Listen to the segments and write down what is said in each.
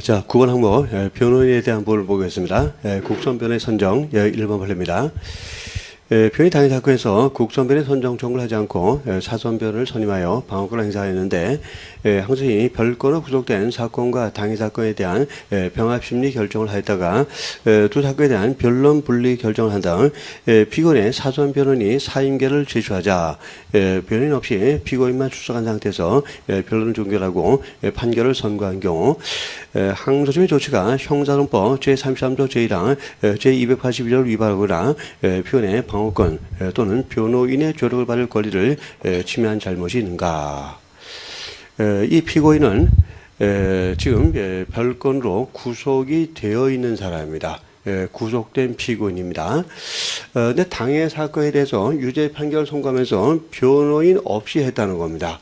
자, 9번 항목 변호인에 대한 부분을 보겠습니다. 국선변호인 선정 1번 판례입니다. 변호인 당해 사건에서 국선변호인 선정 청구를 하지 않고 사선변호를 선임하여 방어권을 행사했는데 항소인이 별건으로 구속된 사건과 당해 사건에 대한 병합심리 결정을 하였다가 두 사건에 대한 변론 분리 결정을 한 다음 피고인의 사선변호인이 사임계를 제출하자 변호인 없이 피고인만 출석한 상태에서 변론을 종결하고 판결을 선고한 경우 항소심의 조치가 형사소송법 제33조 제1항 제282조를 위반하거나 피고인의 방어권 또는 변호인의 조력을 받을 권리를 침해한 잘못이 있는가. 이 피고인은 지금 별건으로 구속이 되어 있는 사람입니다. 구속된 피고인입니다. 근데 당해 사건에 대해서 유죄 판결을 선고하면서 변호인 없이 했다는 겁니다.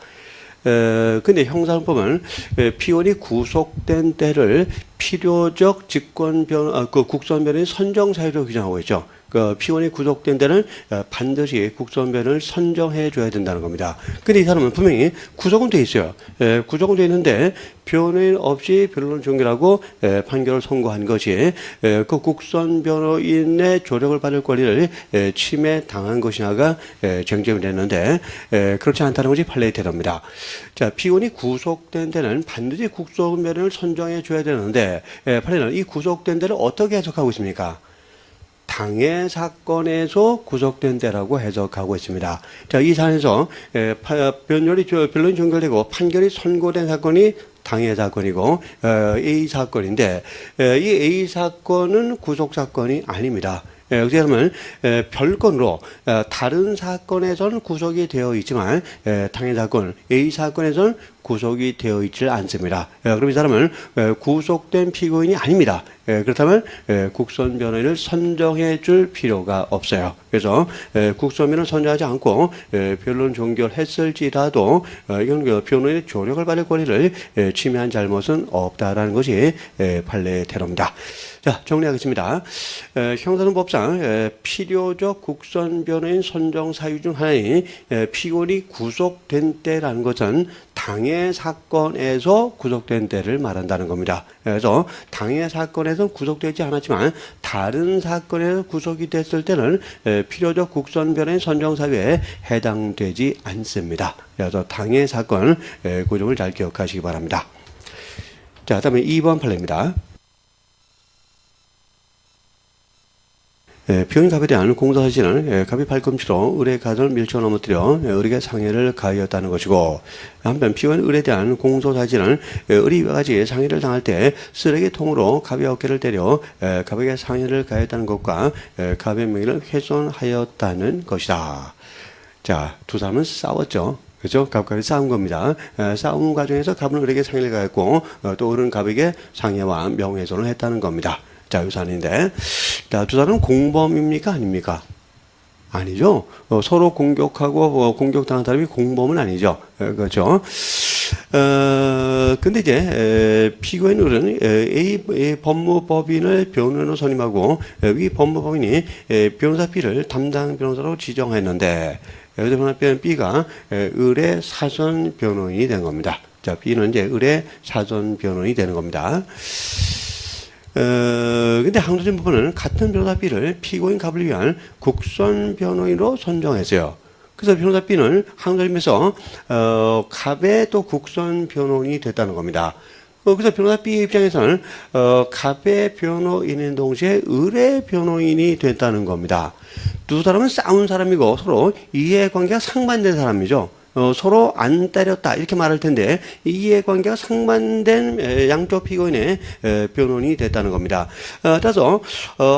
근데 형사소송법은 피고인이 구속된 때를 필요적 국선변호인 선정 사유로 규정하고 있죠. 피고인이 구속된 데는 반드시 국선변호인을 선정해 줘야 된다는 겁니다. 근데 이 사람은 분명히 구속은 돼 있어요. 구속은 돼 있는데 변호인 없이 변론을 종결하고 판결을 선고한 것이 그 국선변호인의 조력을 받을 권리를 침해당한 것이냐가 쟁점이 됐는데 그렇지 않다는 것이 판례의 태도입니다. 자, 피고인이 구속된 데는 반드시 국선변호인을 선정해 줘야 되는데 판례는 이 구속된 데를 어떻게 해석하고 있습니까? 당해 사건에서 구속된 때라고 해석하고 있습니다. 자, 이 사안에서 변론이 종결되고 판결이 선고된 사건이 당해 사건이고 A 사건인데 이 A 사건은 구속 사건이 아닙니다. 그러면 별건으로 다른 사건에서는 구속이 되어 있지만 당해 사건 A 사건에서는 구속이 되어 있지 않습니다. 그럼 이 사람은 구속된 피고인이 아닙니다. 그렇다면 국선변호인을 선정해 줄 필요가 없어요. 그래서 국선변호인을 선정하지 않고 변론 종결했을지라도 이건 변호인의 조력을 받을 권리를 침해한 잘못은 없다라는 것이 판례의 태도입니다. 자, 정리하겠습니다. 형사소송법상 필요적 국선변호인 선정 사유 중 하나인 피고인이 구속된 때라는 것은 당해 사건에서 구속된 때를 말한다는 겁니다. 그래서 당해 사건에서 구속되지 않았지만 다른 사건에서 구속이 됐을 때는 필요적 국선변호인 선정 사유에 해당되지 않습니다. 그래서 당해 사건 그 점을 잘 기억하시기 바랍니다. 자, 다음에 2번 판례입니다. 피고인 갑에 대한 공소사실은 갑이 발꿈치로 을의 가슴을 밀쳐 넘어뜨려 을에게 상해를 가하였다는 것이고, 한편 피고인 을에 대한 공소사실은 을이 이와 같이 상해를 당할 때 쓰레기통으로 갑의 어깨를 때려 갑에게 상해를 가하였다는 것과 갑의 명예를 훼손하였다는 것이다. 자, 두 사람은 싸웠죠. 그렇죠? 갑과 싸운 겁니다. 싸움 과정에서 갑은 을에게 상해를 가했고 또 을은 갑에게 상해와 명예훼손을 했다는 겁니다. 자, 유산인데, 자, 두 사람은 공범입니까? 아닙니까? 아니죠. 서로 공격하고 공격당한 사람이 공범은 아니죠. 그렇죠. 근데 이제 피고인 을은 A 법무법인을 변호인으로 선임하고 위 법무법인이 변호사 B를 담당 변호사로 지정했는데 여기서 B가 을의 사전 변호인이 된 겁니다. 자, B는 이제 을의 사전 변호인이 되는 겁니다. 근데 항소심 부분은 같은 변호사 B를 피고인 갑을 위한 국선 변호인으로 선정했어요. 그래서 변호사 B는 항소심에서 갑의 또 국선 변호인이 됐다는 겁니다. 그래서 변호사 B의 입장에서는 갑의 변호인인 동시에 을의 변호인이 됐다는 겁니다. 두 사람은 싸운 사람이고 서로 이해관계가 상반된 사람이죠. 서로 안 때렸다 이렇게 말할 텐데 이해관계가 상반된 양쪽 피고인의 변론이 됐다는 겁니다. 따라서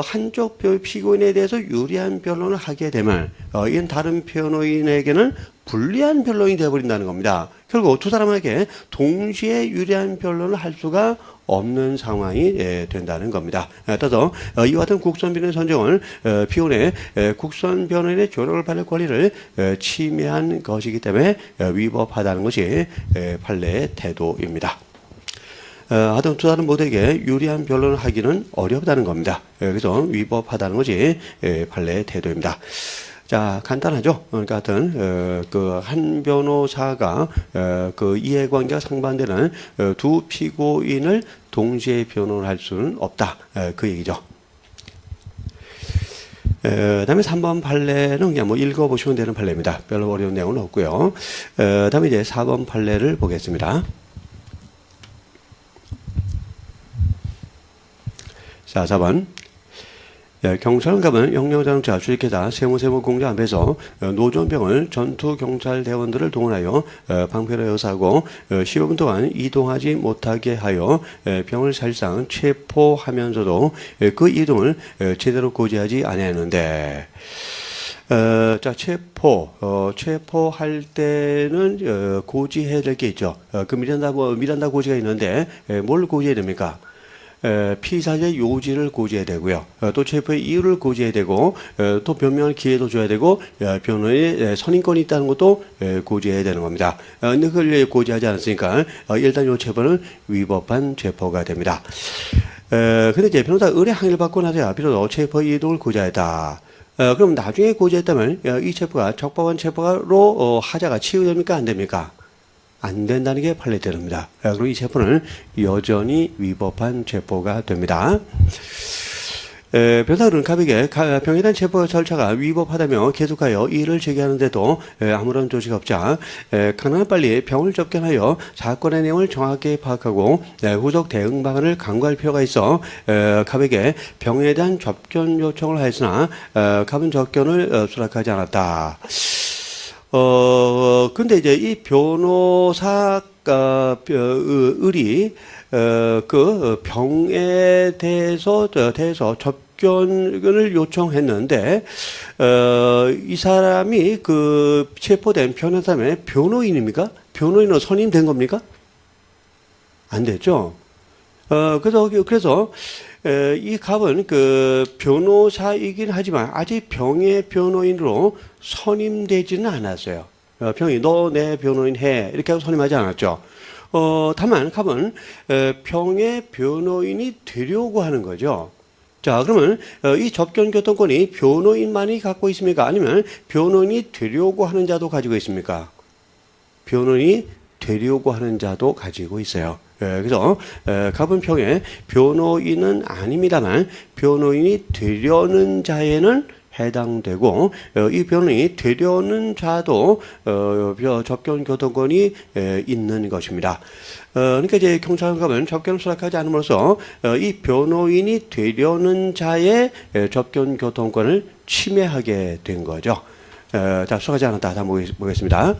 한쪽 피고인에 대해서 유리한 변론을 하게 되면 이건 다른 변호인에게는 불리한 변론이 되어버린다는 겁니다. 결국 두 사람에게 동시에 유리한 변론을 할 수가 없는 상황이 된다는 겁니다. 따라서 이와 같은 국선변호인 선정은 피고인의 국선변호인의 조력을 받을 권리를 침해한 것이기 때문에 위법하다는 것이 판례의 태도입니다. 하여튼 두 사람 모두에게 유리한 변론을 하기는 어렵다는 겁니다. 그래서 위법하다는 것이 판례의 태도입니다. 자, 간단하죠. 그러니까 하여튼 그 한 변호사가 그 이해관계가 상반되는 두 피고인을 동시에 변호할 수는 없다. 그 얘기죠. 다음에 3번 판례는 그냥 뭐 읽어보시면 되는 판례입니다. 별로 어려운 내용은 없고요. 다음에 이제 4번 판례를 보겠습니다. 자, 4번. 경찰관은 영영자동차 주식회사 세무공장 앞에서 노전병을 전투경찰대원들을 동원하여 방패로 여사하고 15분 동안 이동하지 못하게 하여 병을 사실상 체포하면서도 그 이동을 제대로 고지하지 아니하였는데 자, 체포할 때는 고지해야 될 게 있죠. 그 미란다 고지가 있는데 뭘 고지해야 됩니까? 피의사의 요지를 고지해야 되고요. 또 체포의 이유를 고지해야 되고, 또 변명할 기회도 줘야 되고, 변호인의 선임권이 있다는 것도 고지해야 되는 겁니다. 근데 그걸 고지하지 않았으니까, 일단 이 체포는 위법한 체포가 됩니다. 근데 이제 변호사 의뢰 항의를 받고 나서야 비로소 체포 이동을 고지하였다. 그럼 나중에 고지했다면, 이 체포가 적법한 체포로 하자가 치유됩니까? 안 됩니까? 안 된다는 게 판례대로입니다. 그리고 이 체포는 여전히 위법한 체포가 됩니다. 변호사는 갑에게 병에 대한 체포 절차가 위법하다며 계속하여 이의를 제기하는데도 아무런 조치가 없자 가능한 빨리 병을 접견하여 사건의 내용을 정확히 파악하고 후속 대응 방안을 강구할 필요가 있어 갑에게 병에 대한 접견 요청을 하였으나 갑은 접견을 수락하지 않았다. 근데 이제 이 변호사가, 을이, 그 병에 대해서 접견을 요청했는데, 이 사람이 그 체포된 변호사의 변호인입니까? 변호인으로 선임된 겁니까? 안 됐죠? 그래서, 이 갑은 그 변호사이긴 하지만 아직 병의 변호인으로 선임되지는 않았어요. 병이 너 내 변호인 해 이렇게 하고 선임하지 않았죠. 다만 갑은 병의 변호인이 되려고 하는 거죠. 자, 그러면 이 접견교통권이 변호인만이 갖고 있습니까? 아니면 변호인이 되려고 하는 자도 가지고 있습니까? 변호인이 되려고 하는 자도 가지고 있어요. 그래서 갑은 병의 변호인은 아닙니다만 변호인이 되려는 자에는 해당되고 이 변호인이 되려는 자도 접견 교통권이 있는 것입니다. 그러니까 이제 경찰관은 접견을 수락하지 않음으로써 이 변호인이 되려는 자의 접견 교통권을 침해하게 된 거죠. 자, 수락하지 않았다. 다음 보겠습니다.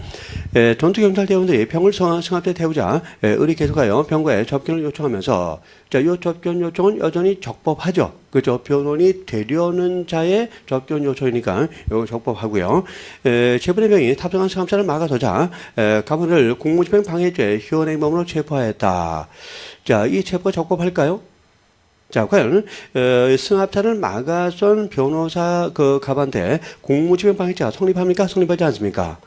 전투경찰대원들이 병을 승합대 태우자 을이 계속하여 병과의 접견을 요청하면서 자, 이 접견 요청은 여전히 적법하죠. 그렇죠. 변호인이 되려는 자의 접견 요청이니까 이거 적법하고요. 체포된 병이 탑승한 승합차를 막아서자 갑을 공무집행 방해죄 현행범으로 체포하였다. 자, 이 체포가 적법할까요? 자, 과연 승합차를 막아선 변호사 그 갑한테 공무집행 방해죄가 성립합니까? 성립하지 않습니까?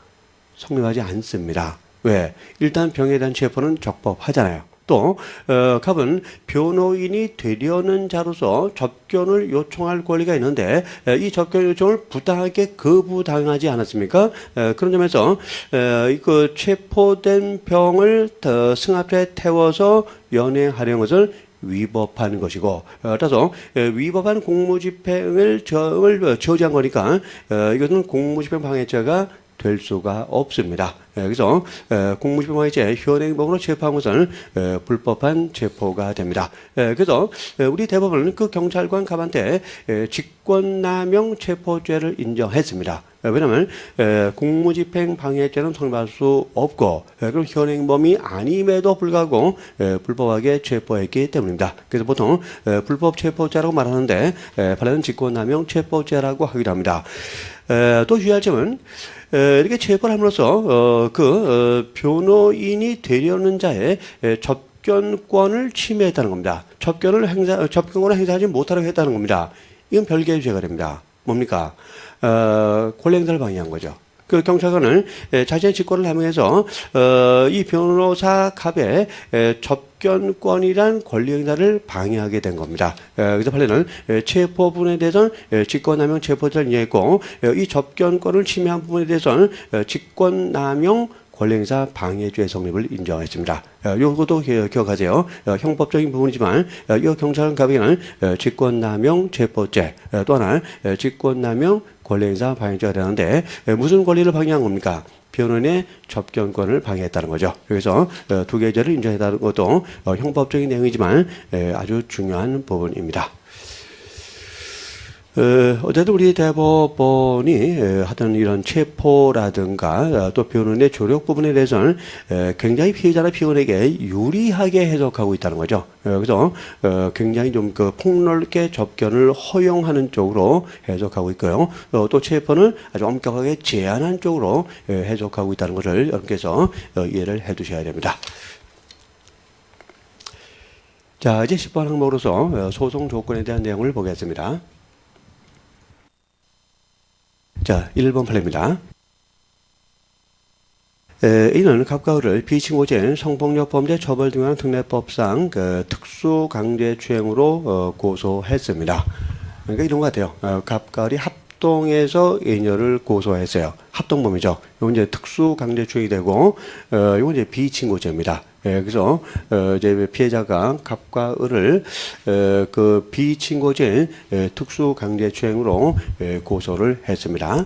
성립하지 않습니다. 왜? 일단 병에 대한 체포는 적법하잖아요. 또 갑은 변호인이 되려는 자로서 접견을 요청할 권리가 있는데 이 접견 요청을 부당하게 거부당하지 않았습니까? 그런 점에서 그 체포된 병을 승합차에 태워서 연행하려는 것을 위법한 것이고 따라서 위법한 공무집행을 저지한 거니까 이것은 공무집행 방해죄가 될 수가 없습니다. 그래서 공무집행 방해죄 현행범으로 체포한 것은 불법한 체포가 됩니다. 그래서 우리 대법원은 그 경찰관 갑한테 직권남용 체포죄를 인정했습니다. 왜냐하면 공무집행 방해죄는 성립할 수 없고 그럼 현행범이 아님에도 불구하고 불법하게 체포했기 때문입니다. 그래서 보통 불법 체포죄라고 말하는데 판례는 직권남용 체포죄라고 하기도 합니다. 또 주의할 점은 이렇게 체포를 함으로써 변호인이 되려는 자의 접견권을 침해했다는 겁니다. 접견권을 행사하지 못하도록 했다는 겁니다. 이건 별개의 죄가 됩니다. 뭡니까? 권리 행사를 방해한 거죠. 그 경찰관은 자신의 직권을 남용해서 이 변호사 갑의 접견권이란 권리 행사를 방해하게 된 겁니다. 그래서 판례는 체포 부분에 대해서는 직권남용 체포죄를 인정했고 이 접견권을 침해한 부분에 대해서는 직권남용 권리행사 방해죄의 성립을 인정했습니다. 요것도 기억하세요. 형법적인 부분이지만 이 경찰관법에는 직권남용 체포죄 또 하나 직권남용 권리행사 방해죄가 되는데 무슨 권리를 방해한 겁니까? 변호인의 접견권을 방해했다는 거죠. 그래서 두 개의 죄를 인정했다는 것도 형법적인 내용이지만 아주 중요한 부분입니다. 어쨌든 우리 대법원이 하던 이런 체포라든가 또 변호인의 조력 부분에 대해서는 굉장히 피해자나 피고인에게 유리하게 해석하고 있다는 거죠. 그래서 굉장히 좀 그 폭넓게 접견을 허용하는 쪽으로 해석하고 있고요. 또 체포는 아주 엄격하게 제한한 쪽으로 해석하고 있다는 것을 여러분께서 이해를 해 두셔야 됩니다. 자, 이제 10번 항목으로서 소송 조건에 대한 내용을 보겠습니다. 자, 1번 판례입니다. 이는 갑과 을을 비친고죄인 성폭력 범죄 처벌 등의 특례법상 특수강제추행으로 고소했습니다. 그러니까 이런 것 같아요. 갑과 을이 합동해서 A녀를 고소했어요. 합동범이죠. 이건 이제 특수강제추행이 되고, 이건 이제 비친고죄입니다. 그래서 이제 피해자가 갑과 을을 그 비친고죄인 특수강제추행으로 고소를 했습니다.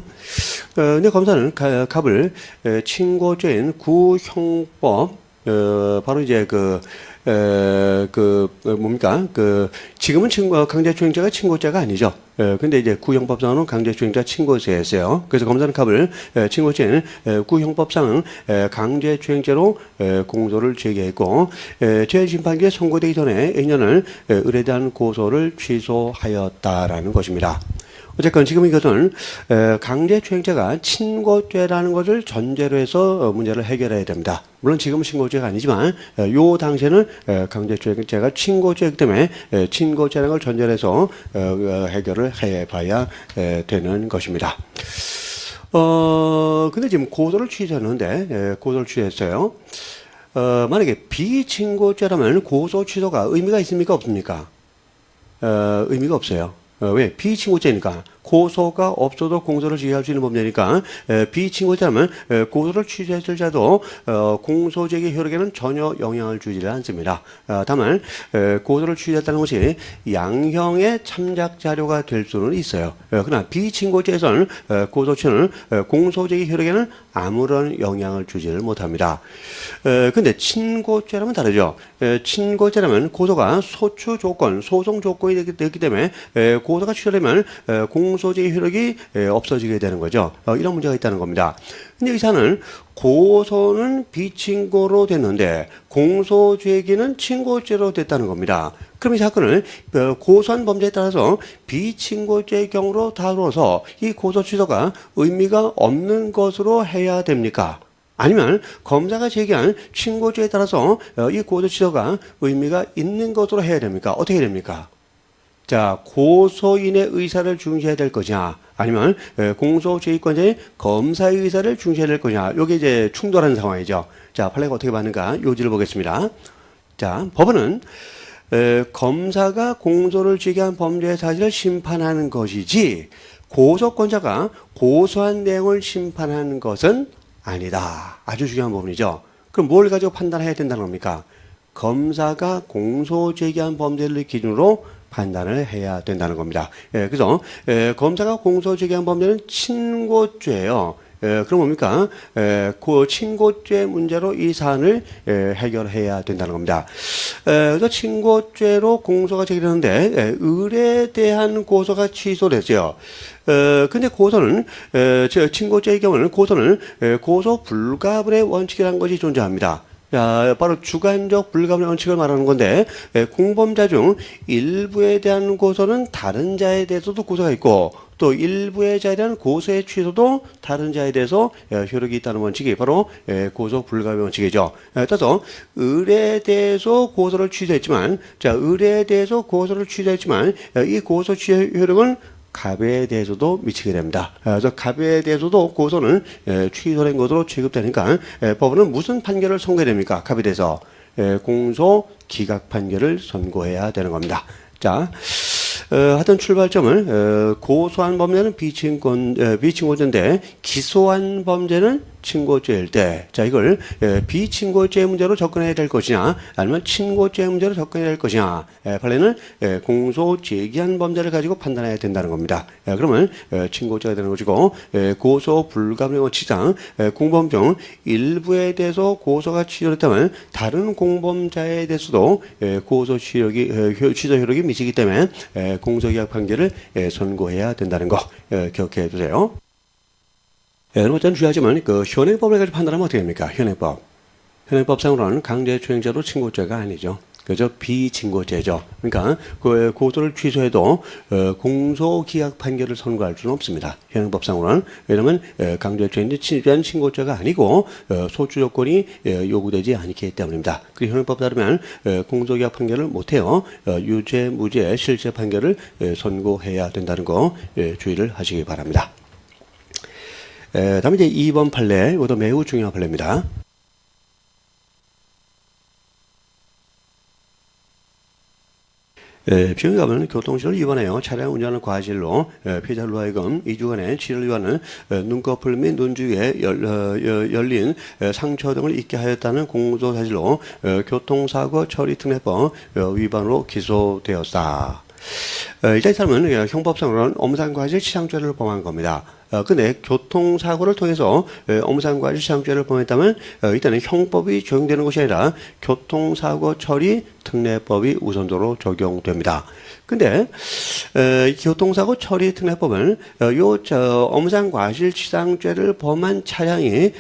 근데 검사는 갑을 친고죄인 구형법 바로 이제 뭡니까? 지금은 강제추행죄가 친고죄가 아니죠. 근데 이제 구형법상은 강제추행죄 친고죄였어요. 그래서 검사는 갑을 친고죄인 구형법상 강제추행죄로 공소를 제기했고, 재심판기에 선고되기 전에 A년은 을에 대한 고소를 취소하였다라는 것입니다. 어쨌건 지금 이것은 강제추행죄가 친고죄라는 것을 전제로 해서 문제를 해결해야 됩니다. 물론 지금은 친고죄가 아니지만 요 당시에는 강제추행죄가 친고죄이기 때문에 친고죄라는 걸 전제로 해서 해결을 해봐야 되는 것입니다. 근데 지금 고소를 취소했는데 고소를 취소했어요. 만약에 비친고죄라면 고소 취소가 의미가 있습니까? 없습니까? 의미가 없어요. 왜? 비친고죄니까. 고소가 없어도 공소를 제기할 수 있는 범죄니까 비친고죄라면 고소를 취소했을 자도 공소 제기 효력에는 전혀 영향을 주지 않습니다. 다만 고소를 취소했다는 것이 양형의 참작 자료가 될 수는 있어요. 그러나 비친고죄에서는 고소 취소는 공소 제기 효력에는 아무런 영향을 주지를 못합니다. 근데 친고죄라면 다르죠. 친고죄라면 고소가 소추 조건, 소송 조건이 됐기 때문에 고소가 취소되면 공소제기 효력이 없어지게 되는 거죠. 이런 문제가 있다는 겁니다. 근데 의사는 고소는 비친고로 됐는데 공소제기는 친고죄로 됐다는 겁니다. 그럼 이 사건을 고소한 범죄에 따라서 비친고죄의 경우로 다뤄서 이 고소 취소가 의미가 없는 것으로 해야 됩니까? 아니면 검사가 제기한 친고죄에 따라서 이 고소 취소가 의미가 있는 것으로 해야 됩니까? 어떻게 해야 됩니까? 자, 고소인의 의사를 중시해야 될 거냐, 아니면 공소제기권자의 검사의 의사를 중시해야 될 거냐, 이게 이제 충돌하는 상황이죠. 자, 판례가 어떻게 받는가 요지를 보겠습니다. 자, 법원은 검사가 공소를 제기한 범죄의 사실을 심판하는 것이지 고소권자가 고소한 내용을 심판하는 것은 아니다. 아주 중요한 부분이죠. 그럼 뭘 가지고 판단해야 된다는 겁니까? 검사가 공소 제기한 범죄를 기준으로 판단을 해야 된다는 겁니다. 그래서 검사가 공소 제기한 범죄는 친고죄예요. 그럼 뭡니까? 그 친고죄 문제로 이 사안을 해결해야 된다는 겁니다. 그래서 친고죄로 공소가 제기되는데 을에 대한 고소가 취소됐어요. 근데 고소는 친고죄의 경우는 고소는 고소 불가분의 원칙이라는 것이 존재합니다. 자, 바로 주관적 불가분의 원칙을 말하는 건데, 공범자 중 일부에 대한 고소는 다른 자에 대해서도 고소가 있고, 또 일부의 자에 대한 고소의 취소도 다른 자에 대해서 효력이 있다는 원칙이 바로 고소 불가분의 원칙이죠. 따라서 을에 대해서 고소를 취소했지만, 자, 을에 대해서 고소를 취소했지만, 이 고소 취소 효력은 갑에 대해서도 미치게 됩니다. 그래서 갑에 대해서도 고소는 취소된 것으로 취급되니까 법원은 무슨 판결을 선고해야 됩니까? 갑에 대해서 공소 기각 판결을 선고해야 되는 겁니다. 자, 하여튼 출발점을 고소한 범죄는 비친고죄인데 기소한 범죄는 친고죄일 때, 자, 이걸 비친고죄 문제로 접근해야 될 것이냐, 아니면 친고죄 문제로 접근해야 될 것이냐, 판례는 공소 제기한 범죄를 가지고 판단해야 된다는 겁니다. 그러면 친고죄가 되는 것이고, 고소 불가능한 치상 공범 중 일부에 대해서 고소가 취소됐다면 다른 공범자에 대해서도 고소 취소 효력이 미치기 때문에 공소기각 판결을 선고해야 된다는 거 기억해 두세요. 어쨌든 중요하지만 그 현행법을 가지고 판단하면 어떻게 됩니까? 현행법상으로는 강제추행죄도 친고죄가 아니죠. 그죠? 비친고죄죠. 그러니까 그 고소를 취소해도 공소기각 판결을 선고할 수는 없습니다. 현행법상으로는. 왜냐하면 강제추행죄 대한 친고죄가 아니고 소추 조건이 요구되지 않기 때문입니다. 그리고 현행법 따르면 공소기각 판결을 못해요. 유죄, 무죄, 실체 판결을 선고해야 된다는 거 주의를 하시기 바랍니다. 다음에 이제 2번 판례, 이것도 매우 중요한 판례입니다. 병원에 가면 교통시를 위반해요. 차량 운전하는 과실로 피해자로 하여금 2주간의 치료를 위반하는 눈꺼풀 및 눈 주위에 열린 상처 등을 입게 하였다는 공소 사실로 교통사고 처리 특례법 위반으로 기소되었다. 일단 이 사람은 형법상으로는 엄산과실 치상죄를 범한 겁니다. 근데 교통사고를 통해서 엄산과실 치상죄를 범했다면 일단은 형법이 적용되는 것이 아니라 교통사고 처리 특례법이 우선적으로 적용됩니다. 근데 교통사고 처리 특례법은 엄산과실 치상죄를 범한 차량이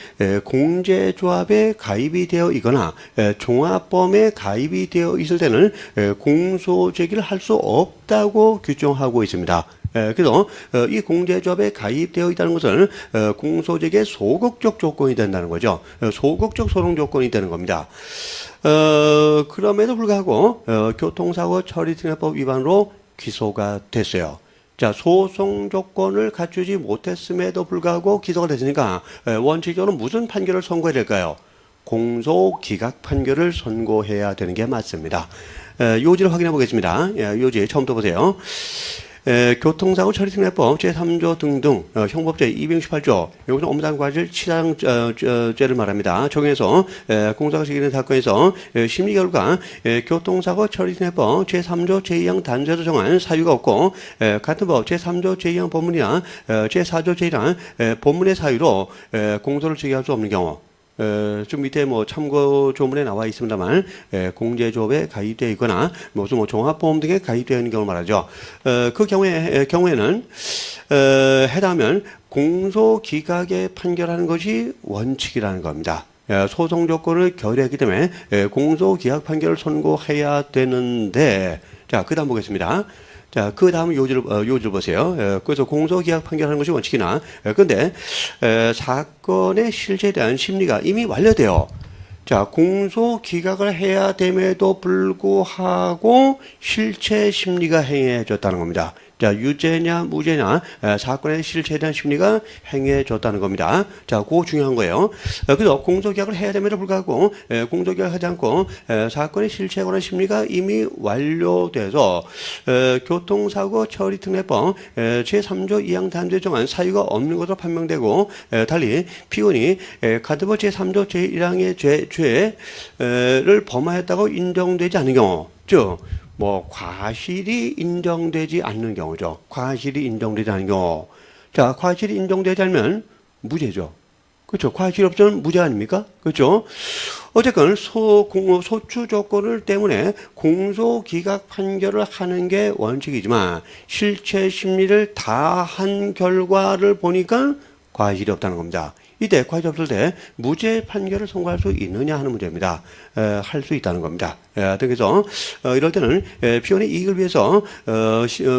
공제조합에 가입이 되어 있거나 종합범에 가입이 되어 있을 때는 공소 제기를 할 수 없다고 규정하고 있습니다. 그래서 이 공제조합에 가입되어 있다는 것은 공소제기의 소극적 조건이 된다는 거죠. 소극적 소송 조건이 되는 겁니다. 그럼에도 불구하고 교통사고 처리특례법 위반으로 기소가 됐어요. 자, 소송 조건을 갖추지 못했음에도 불구하고 기소가 됐으니까 원칙적으로 무슨 판결을 선고해야 될까요? 공소 기각 판결을 선고해야 되는 게 맞습니다. 요지를 확인해 보겠습니다. 요지 처음부터 보세요. 교통사고 처리특례법 제3조 등등 형법 제268조 여기서 엄산과실 치상죄를 말합니다. 적용해서 공사가 시기된 사건에서 심리결과 교통사고 처리특례법 제3조 제2항 단죄로 정한 사유가 없고 같은 법 제3조 제2항 법문이나 제4조 제1항 법문의 사유로 공소를 제기할 수 없는 경우, 좀 밑에 뭐 참고 조문에 나와 있습니다만 공제조합에 가입되어 있거나 무슨 종합보험 등에 가입되어 있는 경우를 말하죠. 그 경우에는 해당하면 공소기각에 판결하는 것이 원칙이라는 겁니다. 소송 조건을 결의했기 때문에 공소기각 판결을 선고해야 되는데, 자, 그 다음 보겠습니다. 자, 그 다음 요지를 보세요. 그래서 공소기각 판결하는 것이 원칙이나, 근데 사건의 실체에 대한 심리가 이미 완료돼요. 자, 공소기각을 해야 됨에도 불구하고 실체 심리가 행해졌다는 겁니다. 자, 유죄냐 무죄냐 사건의 실체에 대한 심리가 행해졌다는 겁니다. 자, 그거 중요한 거예요. 그래서 공소기각을 해야 됨에도 불구하고 공소기각을 하지 않고 사건의 실체에 관한 심리가 이미 완료돼서 교통사고 처리특례법 제3조 2항 단죄 정한 사유가 없는 것으로 판명되고, 달리 피고인이 같은 법 제3조 제1항의 죄를 범하였다고 인정되지 않는 경우, 즉 과실이 인정되지 않는 경우죠. 과실이 인정되지 않는 경우. 자, 과실이 인정되지 않으면 무죄죠. 그렇죠. 과실이 없으면 무죄 아닙니까? 그렇죠. 어쨌건 소추 조건을 때문에 공소기각 판결을 하는 게 원칙이지만 실체 심리를 다 한 결과를 보니까 과실이 없다는 겁니다. 이때 과실이 없을 때 무죄 판결을 선고할 수 있느냐 하는 문제입니다. 할 수 있다는 겁니다. 그래서 이럴 때는 피고인의 이익을 위해서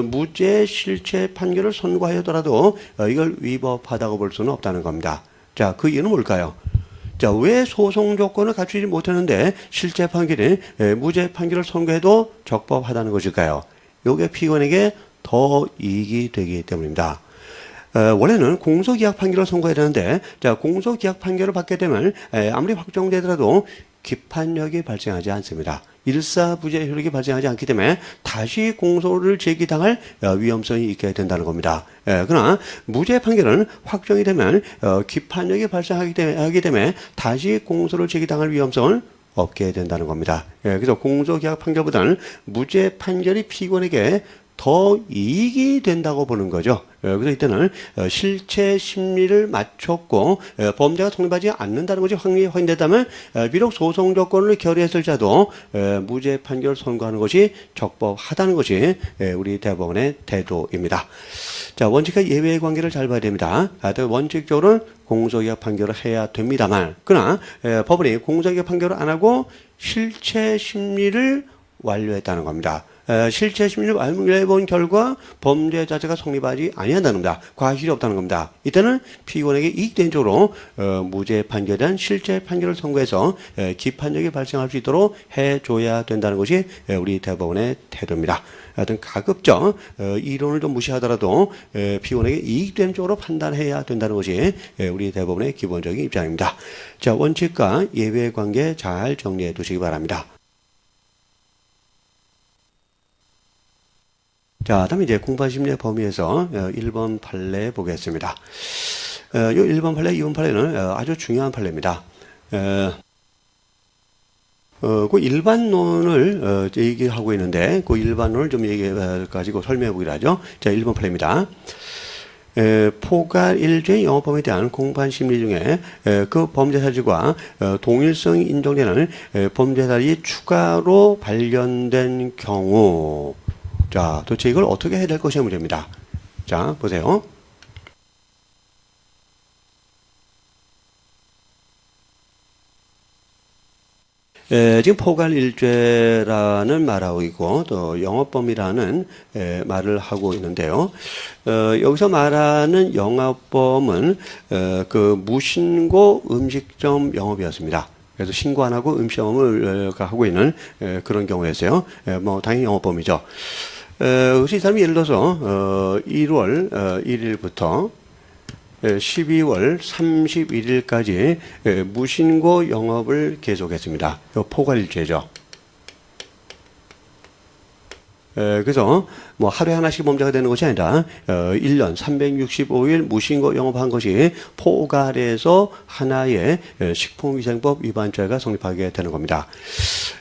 무죄 실체 판결을 선고하였더라도 이걸 위법하다고 볼 수는 없다는 겁니다. 자, 그 이유는 뭘까요? 자, 왜 소송 조건을 갖추지 못했는데 실체 판결이 무죄 판결을 선고해도 적법하다는 것일까요? 이게 피고인에게 더 이익이 되기 때문입니다. 원래는 공소기각 판결을 선고해야 되는데, 자, 공소기각 판결을 받게 되면 아무리 확정되더라도 기판력이 발생하지 않습니다. 일사부재 효력이 발생하지 않기 때문에 다시 공소를 제기당할 위험성이 있게 된다는 겁니다. 그러나 무죄 판결은 확정이 되면 기판력이 발생하기 때문에 다시 공소를 제기당할 위험성을 없게 된다는 겁니다. 그래서 공소기각 판결보다는 무죄 판결이 피고인에게 더 이익이 된다고 보는 거죠. 그래서 이때는 실체 심리를 맞췄고 범죄가 성립하지 않는다는 것이 확인됐다면 비록 소송 조건을 결의했을 자도 무죄 판결을 선고하는 것이 적법하다는 것이 우리 대법원의 태도입니다. 자, 원칙과 예외의 관계를 잘 봐야 됩니다. 원칙적으로는 공소기각 판결을 해야 됩니다만, 그러나 법원이 공소기각 판결을 안 하고 실체 심리를 완료했다는 겁니다. 실체 심리를 완료해본 결과 범죄 자체가 성립하지 아니한다는 겁니다. 과실이 없다는 겁니다. 이때는 피고인에게 이익된 쪽으로 무죄 판결에 대한 실체 판결을 선고해서 기판력이 발생할 수 있도록 해줘야 된다는 것이 우리 대법원의 태도입니다. 하여튼 가급적 이론을 좀 무시하더라도 피고인에게 이익된 쪽으로 판단해야 된다는 것이 우리 대법원의 기본적인 입장입니다. 자, 원칙과 예외의 관계 잘 정리해 두시기 바랍니다. 자, 다음에 이제 공판심리의 범위에서 1번 판례 보겠습니다. 이 1번 판례, 2번 판례는 아주 중요한 판례입니다. 그 일반론을 얘기하고 있는데, 그 일반론을 좀 가지고 설명해 보기로 하죠. 자, 1번 판례입니다. 포괄일죄 영업범에 대한 공판심리 중에 그 범죄사실과 동일성이 인정되는 범죄사실이 추가로 발견된 경우, 자, 도대체 이걸 어떻게 해야 될 것이 문제입니다. 자, 보세요. 지금 포괄일죄라는 말하고 있고 또 영업범이라는 말을 하고 있는데요. 여기서 말하는 영업범은 그 무신고 음식점 영업이었습니다. 그래서 신고 안 하고 음식점을 하고 있는 그런 경우였어요. 뭐 당연히 영업범이죠. 그래서 이 사람이 예를 들어서 1월 1일부터 12월 31일까지 무신고 영업을 계속했습니다. 이거 포괄일죄죠. 그래서 뭐 하루에 하나씩 범죄가 되는 것이 아니라 1년 365일 무신고 영업한 것이 포괄해서 하나의 식품위생법 위반죄가 성립하게 되는 겁니다.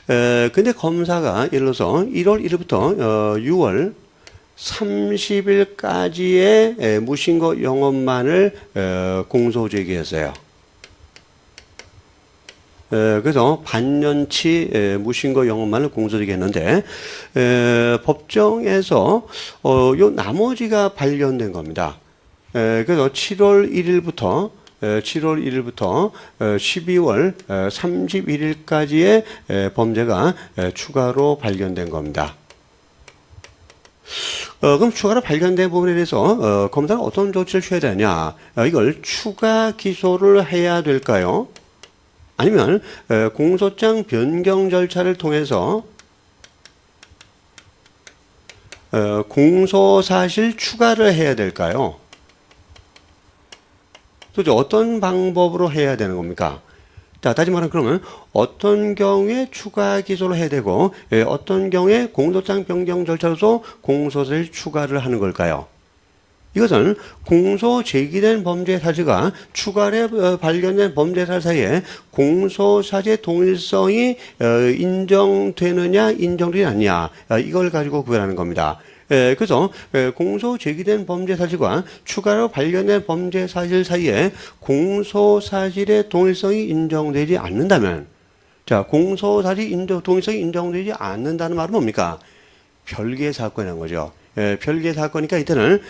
근데 검사가 예를 들어서 1월 1일부터 6월 30일까지의 무신고 영업만을 공소 제기했어요. 그래서 반년치 무신고 영업만을 공소 제기했는데 법정에서 요 나머지가 발견된 겁니다. 그래서 7월 1일부터 12월 31일까지의 범죄가 추가로 발견된 겁니다. 그럼 추가로 발견된 부분에 대해서 검사는 어떤 조치를 취해야 되냐? 이걸 추가 기소를 해야 될까요? 아니면 공소장 변경 절차를 통해서 공소사실 추가를 해야 될까요? 도대체 어떤 방법으로 해야 되는 겁니까? 자, 다시 말하면 그러면 어떤 경우에 추가 기소를 해야 되고 어떤 경우에 공소장 변경 절차로서 공소사실 추가를 하는 걸까요? 이것은 공소 제기된 범죄 사실과 추가로 발견된 범죄 사실 사이에 공소사실의 동일성이 인정되느냐 인정되지 않느냐 이걸 가지고 구별하는 겁니다. 그래서 공소 제기된 범죄 사실과 추가로 발견된 범죄 사실 사이에 공소 사실의 동일성이 인정되지 않는다면, 자, 공소 사실 동일성이 인정되지 않는다는 말은 뭡니까? 별개의 사건이라는 거죠. 별개의 사건이니까 이때는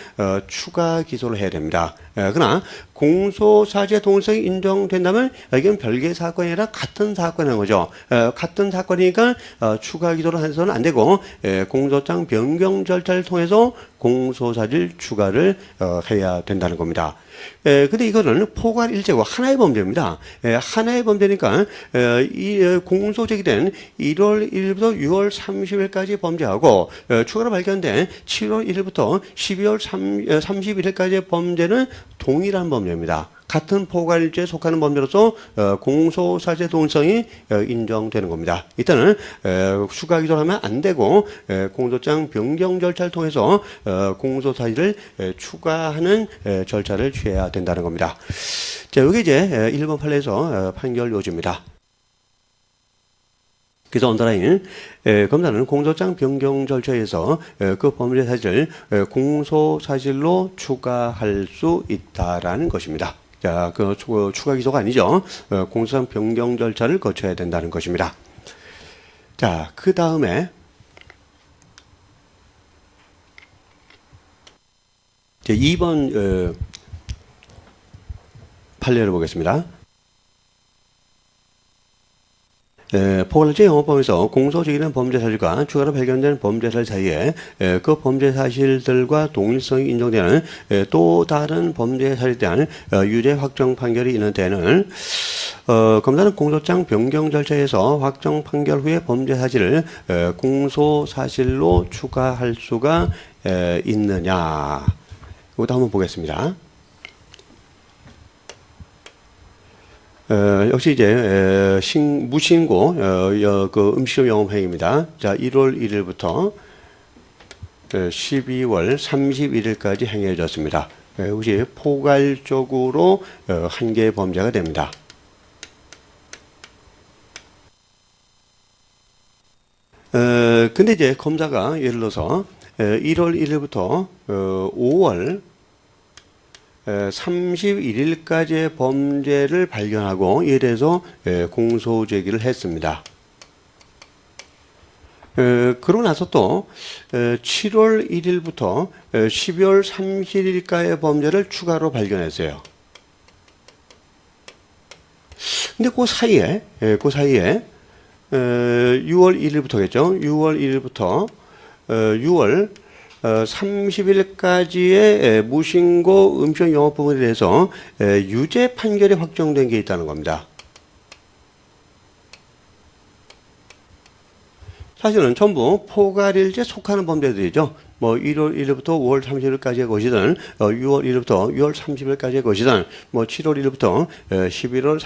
추가 기소를 해야 됩니다. 그러나 공소사실의 동일성이 인정된다면 이건 별개의 사건이 아니라 같은 사건이라는 거죠. 같은 사건이니까 추가 기소를 해서는 안 되고 공소장 변경 절차를 통해서 공소사실 추가를 해야 된다는 겁니다. 근데 이거는 포괄일죄고 하나의 범죄입니다. 하나의 범죄니까 이 공소 제기된 1월 1일부터 6월 30일까지 범죄하고 추가로 발견된 7월 1일부터 12월 31일까지의 범죄는 동일한 범죄입니다. 같은 포괄일죄에 속하는 범죄로서 공소사실의 동일성이 인정되는 겁니다. 이때는 추가 기소를 하면 안 되고 공소장 변경 절차를 통해서 공소사실을 추가하는 절차를 취해야 된다는 겁니다. 자, 여기 이제 1번 판례에서 판결 요지입니다. 그래서 언더라인, 검사는 공소장 변경 절차에서 그 범죄 사실을 공소 사실로 추가할 수 있다라는 것입니다. 자, 그 추가 기소가 아니죠. 공소장 변경 절차를 거쳐야 된다는 것입니다. 자, 그 다음에 이제 2번 판례를 보겠습니다. 포괄일죄 영업범에서 공소 제기된 범죄 사실과 추가로 발견된 범죄 사실 사이에 그 범죄 사실들과 동일성이 인정되는 또 다른 범죄 사실에 대한 유죄 확정 판결이 있는 때는 검사는 공소장 변경 절차에서 확정 판결 후에 범죄 사실을 공소 사실로 추가할 수가 있느냐. 이것도 한번 보겠습니다. 역시 이제 무신고 그 음식점 영업행위입니다. 자, 1월 1일부터 12월 31일까지 행해졌습니다. 역시 포괄적으로 한 개의 범죄가 됩니다. 근데 이제 검사가 예를 들어서 1월 1일부터 5월 31일까지의 범죄를 발견하고 이에 대해서 공소 제기를 했습니다. 그러고 나서 또 7월 1일부터 12월 30일까지의 범죄를 추가로 발견했어요. 근데 그 사이에 6월 1일부터겠죠. 6월 1일부터 6월 30일까지의 무신고 음식 영업 부분에 대해서 유죄 판결이 확정된 게 있다는 겁니다. 사실은 전부 포괄일죄에 속하는 범죄들이죠. 뭐 1월 1일부터 5월 30일까지의 것이든 6월 1일부터 6월 30일까지의 것이든 뭐 7월 1일부터 12월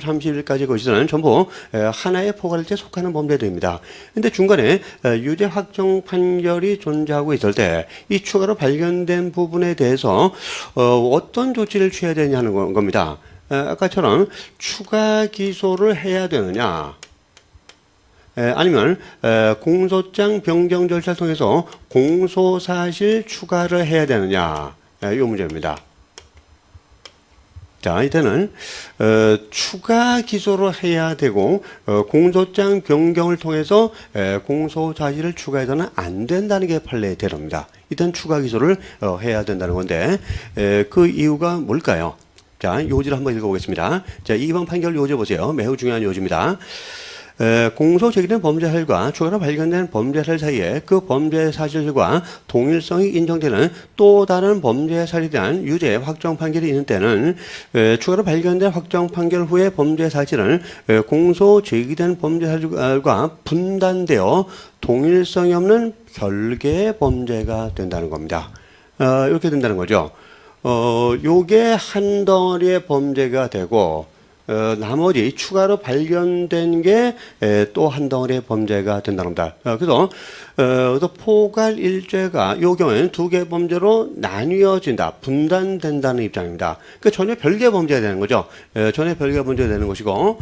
30일까지의 것이든 전부 하나의 포괄일죄에 속하는 범죄들입니다. 근데 중간에 유죄 확정 판결이 존재하고 있을 때 이 추가로 발견된 부분에 대해서 어떤 조치를 취해야 되냐는 겁니다. 아까처럼 추가 기소를 해야 되느냐, 아니면 공소장 변경 절차를 통해서 공소사실 추가를 해야 되느냐, 이 문제입니다. 자, 이때는 추가 기소를 해야 되고 공소장 변경을 통해서 공소사실을 추가해서는 안 된다는 게 판례의 대로입니다. 이때는 추가 기소를 해야 된다는 건데 그 이유가 뭘까요? 자, 요지를 한번 읽어보겠습니다. 자, 2번 판결 요지 보세요. 매우 중요한 요지입니다. 공소 제기된 범죄 사실과 추가로 발견된 범죄 사실 사이에 그 범죄 사실과 동일성이 인정되는 또 다른 범죄 사실에 대한 유죄 확정 판결이 있는 때는 추가로 발견된 확정 판결 후에 범죄 사실은 공소 제기된 범죄 사실과 분단되어 동일성이 없는 별개의 범죄가 된다는 겁니다. 이렇게 된다는 거죠. 요게 한 덩어리의 범죄가 되고 나머지 추가로 발견된 게 또 한 덩어리의 범죄가 된다는 겁니다. 그래서 포괄일죄가 이 경우에는 두 개의 범죄로 나뉘어진다, 분단된다는 입장입니다. 그 전혀 별개의 범죄가 되는 거죠. 전혀 별개의 범죄가 되는 것이고,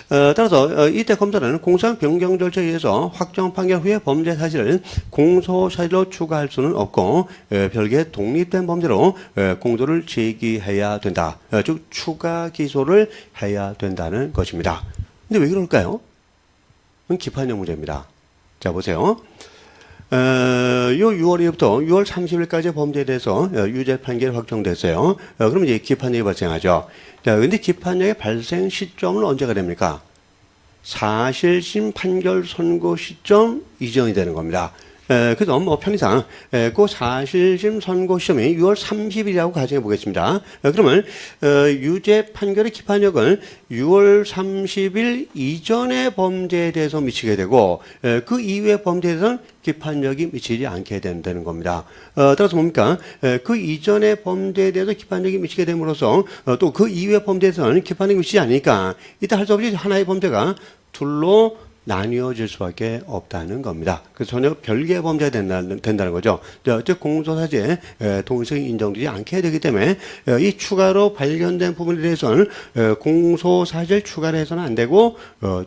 따라서 이때 검사는 공소장 변경 절차에 의해서 확정 판결 후에 범죄 사실을 공소 사실로 추가할 수는 없고 별개의 독립된 범죄로 공소를 제기해야 된다. 즉 추가 기소를 해야 된다는 것입니다. 근데 왜 그럴까요? 기판형 문제입니다. 자, 보세요. 요 6월 1일부터 6월 30일까지의 범죄에 대해서 유죄 판결이 확정됐어요. 그럼 이제 기판력이 발생하죠. 자, 근데 기판력의 발생 시점은 언제가 됩니까? 사실심 판결 선고 시점 이전이 되는 겁니다. 그래서 뭐 편의상 그 사실심 선고 시점이 6월 30일이라고 가정해 보겠습니다. 그러면 유죄 판결의 기판력은 6월 30일 이전의 범죄에 대해서 미치게 되고 그 이후의 범죄에 대해서는 기판력이 미치지 않게 된다는 겁니다. 따라서 뭡니까? 그 이전의 범죄에 대해서 기판력이 미치게 됨으로써 또 그 이후의 범죄에서는 기판력이 미치지 않으니까 이때 할 수 없이 하나의 범죄가 둘로 나뉘어질 수밖에 없다는 겁니다. 그래서 전혀 별개의 범죄가 된다는 거죠. 즉 공소사지에 동일성이 인정되지 않게 되기 때문에 이 추가로 발견된 부분에 대해서는 공소사지를 추가를 해서는 안 되고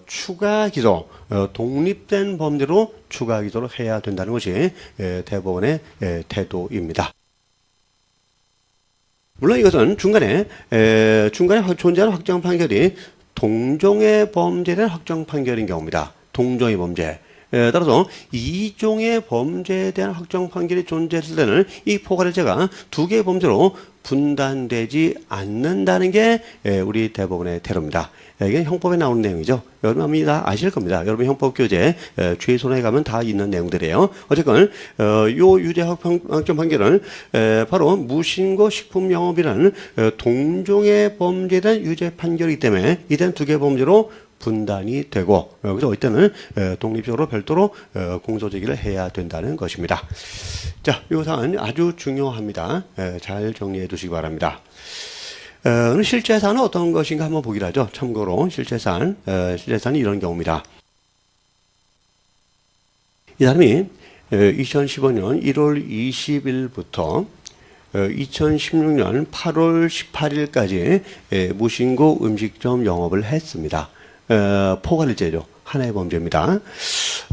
추가 기소, 독립된 범죄로 추가 기소를 해야 된다는 것이 대법원의 태도입니다. 물론 이것은 중간에 존재하는 확정 판결이 동종의 범죄에 대한 확정 판결인 경우입니다. 동종의 범죄. 따라서 이종의 범죄에 대한 확정 판결이 존재했을 때는 이 포괄일죄가 두 개의 범죄로 분단되지 않는다는 게 우리 대법원의 태도입니다. 이게 형법에 나오는 내용이죠. 여러분 아마 다 아실 겁니다. 여러분 형법교재 주의손에 가면 다 있는 내용들이에요. 어쨌건 요 유죄 확정 판결은 바로 무신고 식품영업이라는 동종의 범죄에 대한 유죄 판결이기 때문에 이때는 두 개의 범죄로 분단이 되고 그래서 이때는 독립적으로 별도로 공소제기를 해야 된다는 것입니다. 자, 이 사안은 아주 중요합니다. 잘 정리해 두시기 바랍니다. 실제 사안은 어떤 것인가 한번 보기로 하죠. 참고로 실제 사안이 이런 경우입니다. 이 사람이 2015년 1월 20일부터 2016년 8월 18일까지 무신고 음식점 영업을 했습니다. 포괄일죄죠. 하나의 범죄입니다.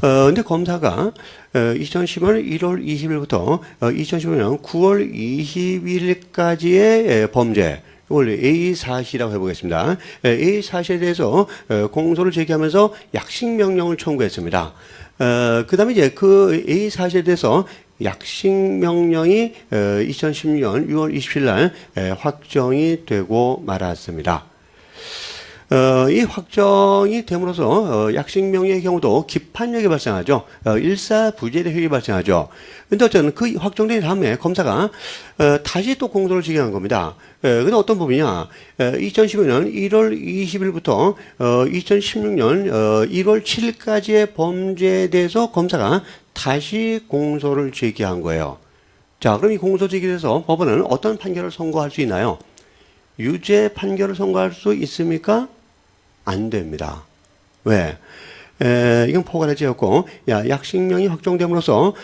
근데 검사가 2015년 1월 20일부터 2015년 9월 20일까지의 범죄, 이걸 A4시라고 해보겠습니다. A4시에 대해서 공소를 제기하면서 약식명령을 청구했습니다. 그 다음에 이제 그 A4시에 대해서 약식명령이 2016년 6월 27일 날 확정이 되고 말았습니다. 이 확정이 됨으로써 약식명령의 경우도 기판력이 발생하죠. 일사부재력이 발생하죠. 근데 어쨌든 그 확정된 다음에 검사가 다시 또 공소를 제기한 겁니다. 근데 어떤 부분이냐? 2015년 1월 20일부터 2016년 1월 7일까지의 범죄에 대해서 검사가 다시 공소를 제기한 거예요. 자, 그럼 이 공소 제기에서 법원은 어떤 판결을 선고할 수 있나요? 유죄 판결을 선고할 수 있습니까? 안 됩니다. 왜? 이건 포괄일죄였고, 약식명이 확정됨으로써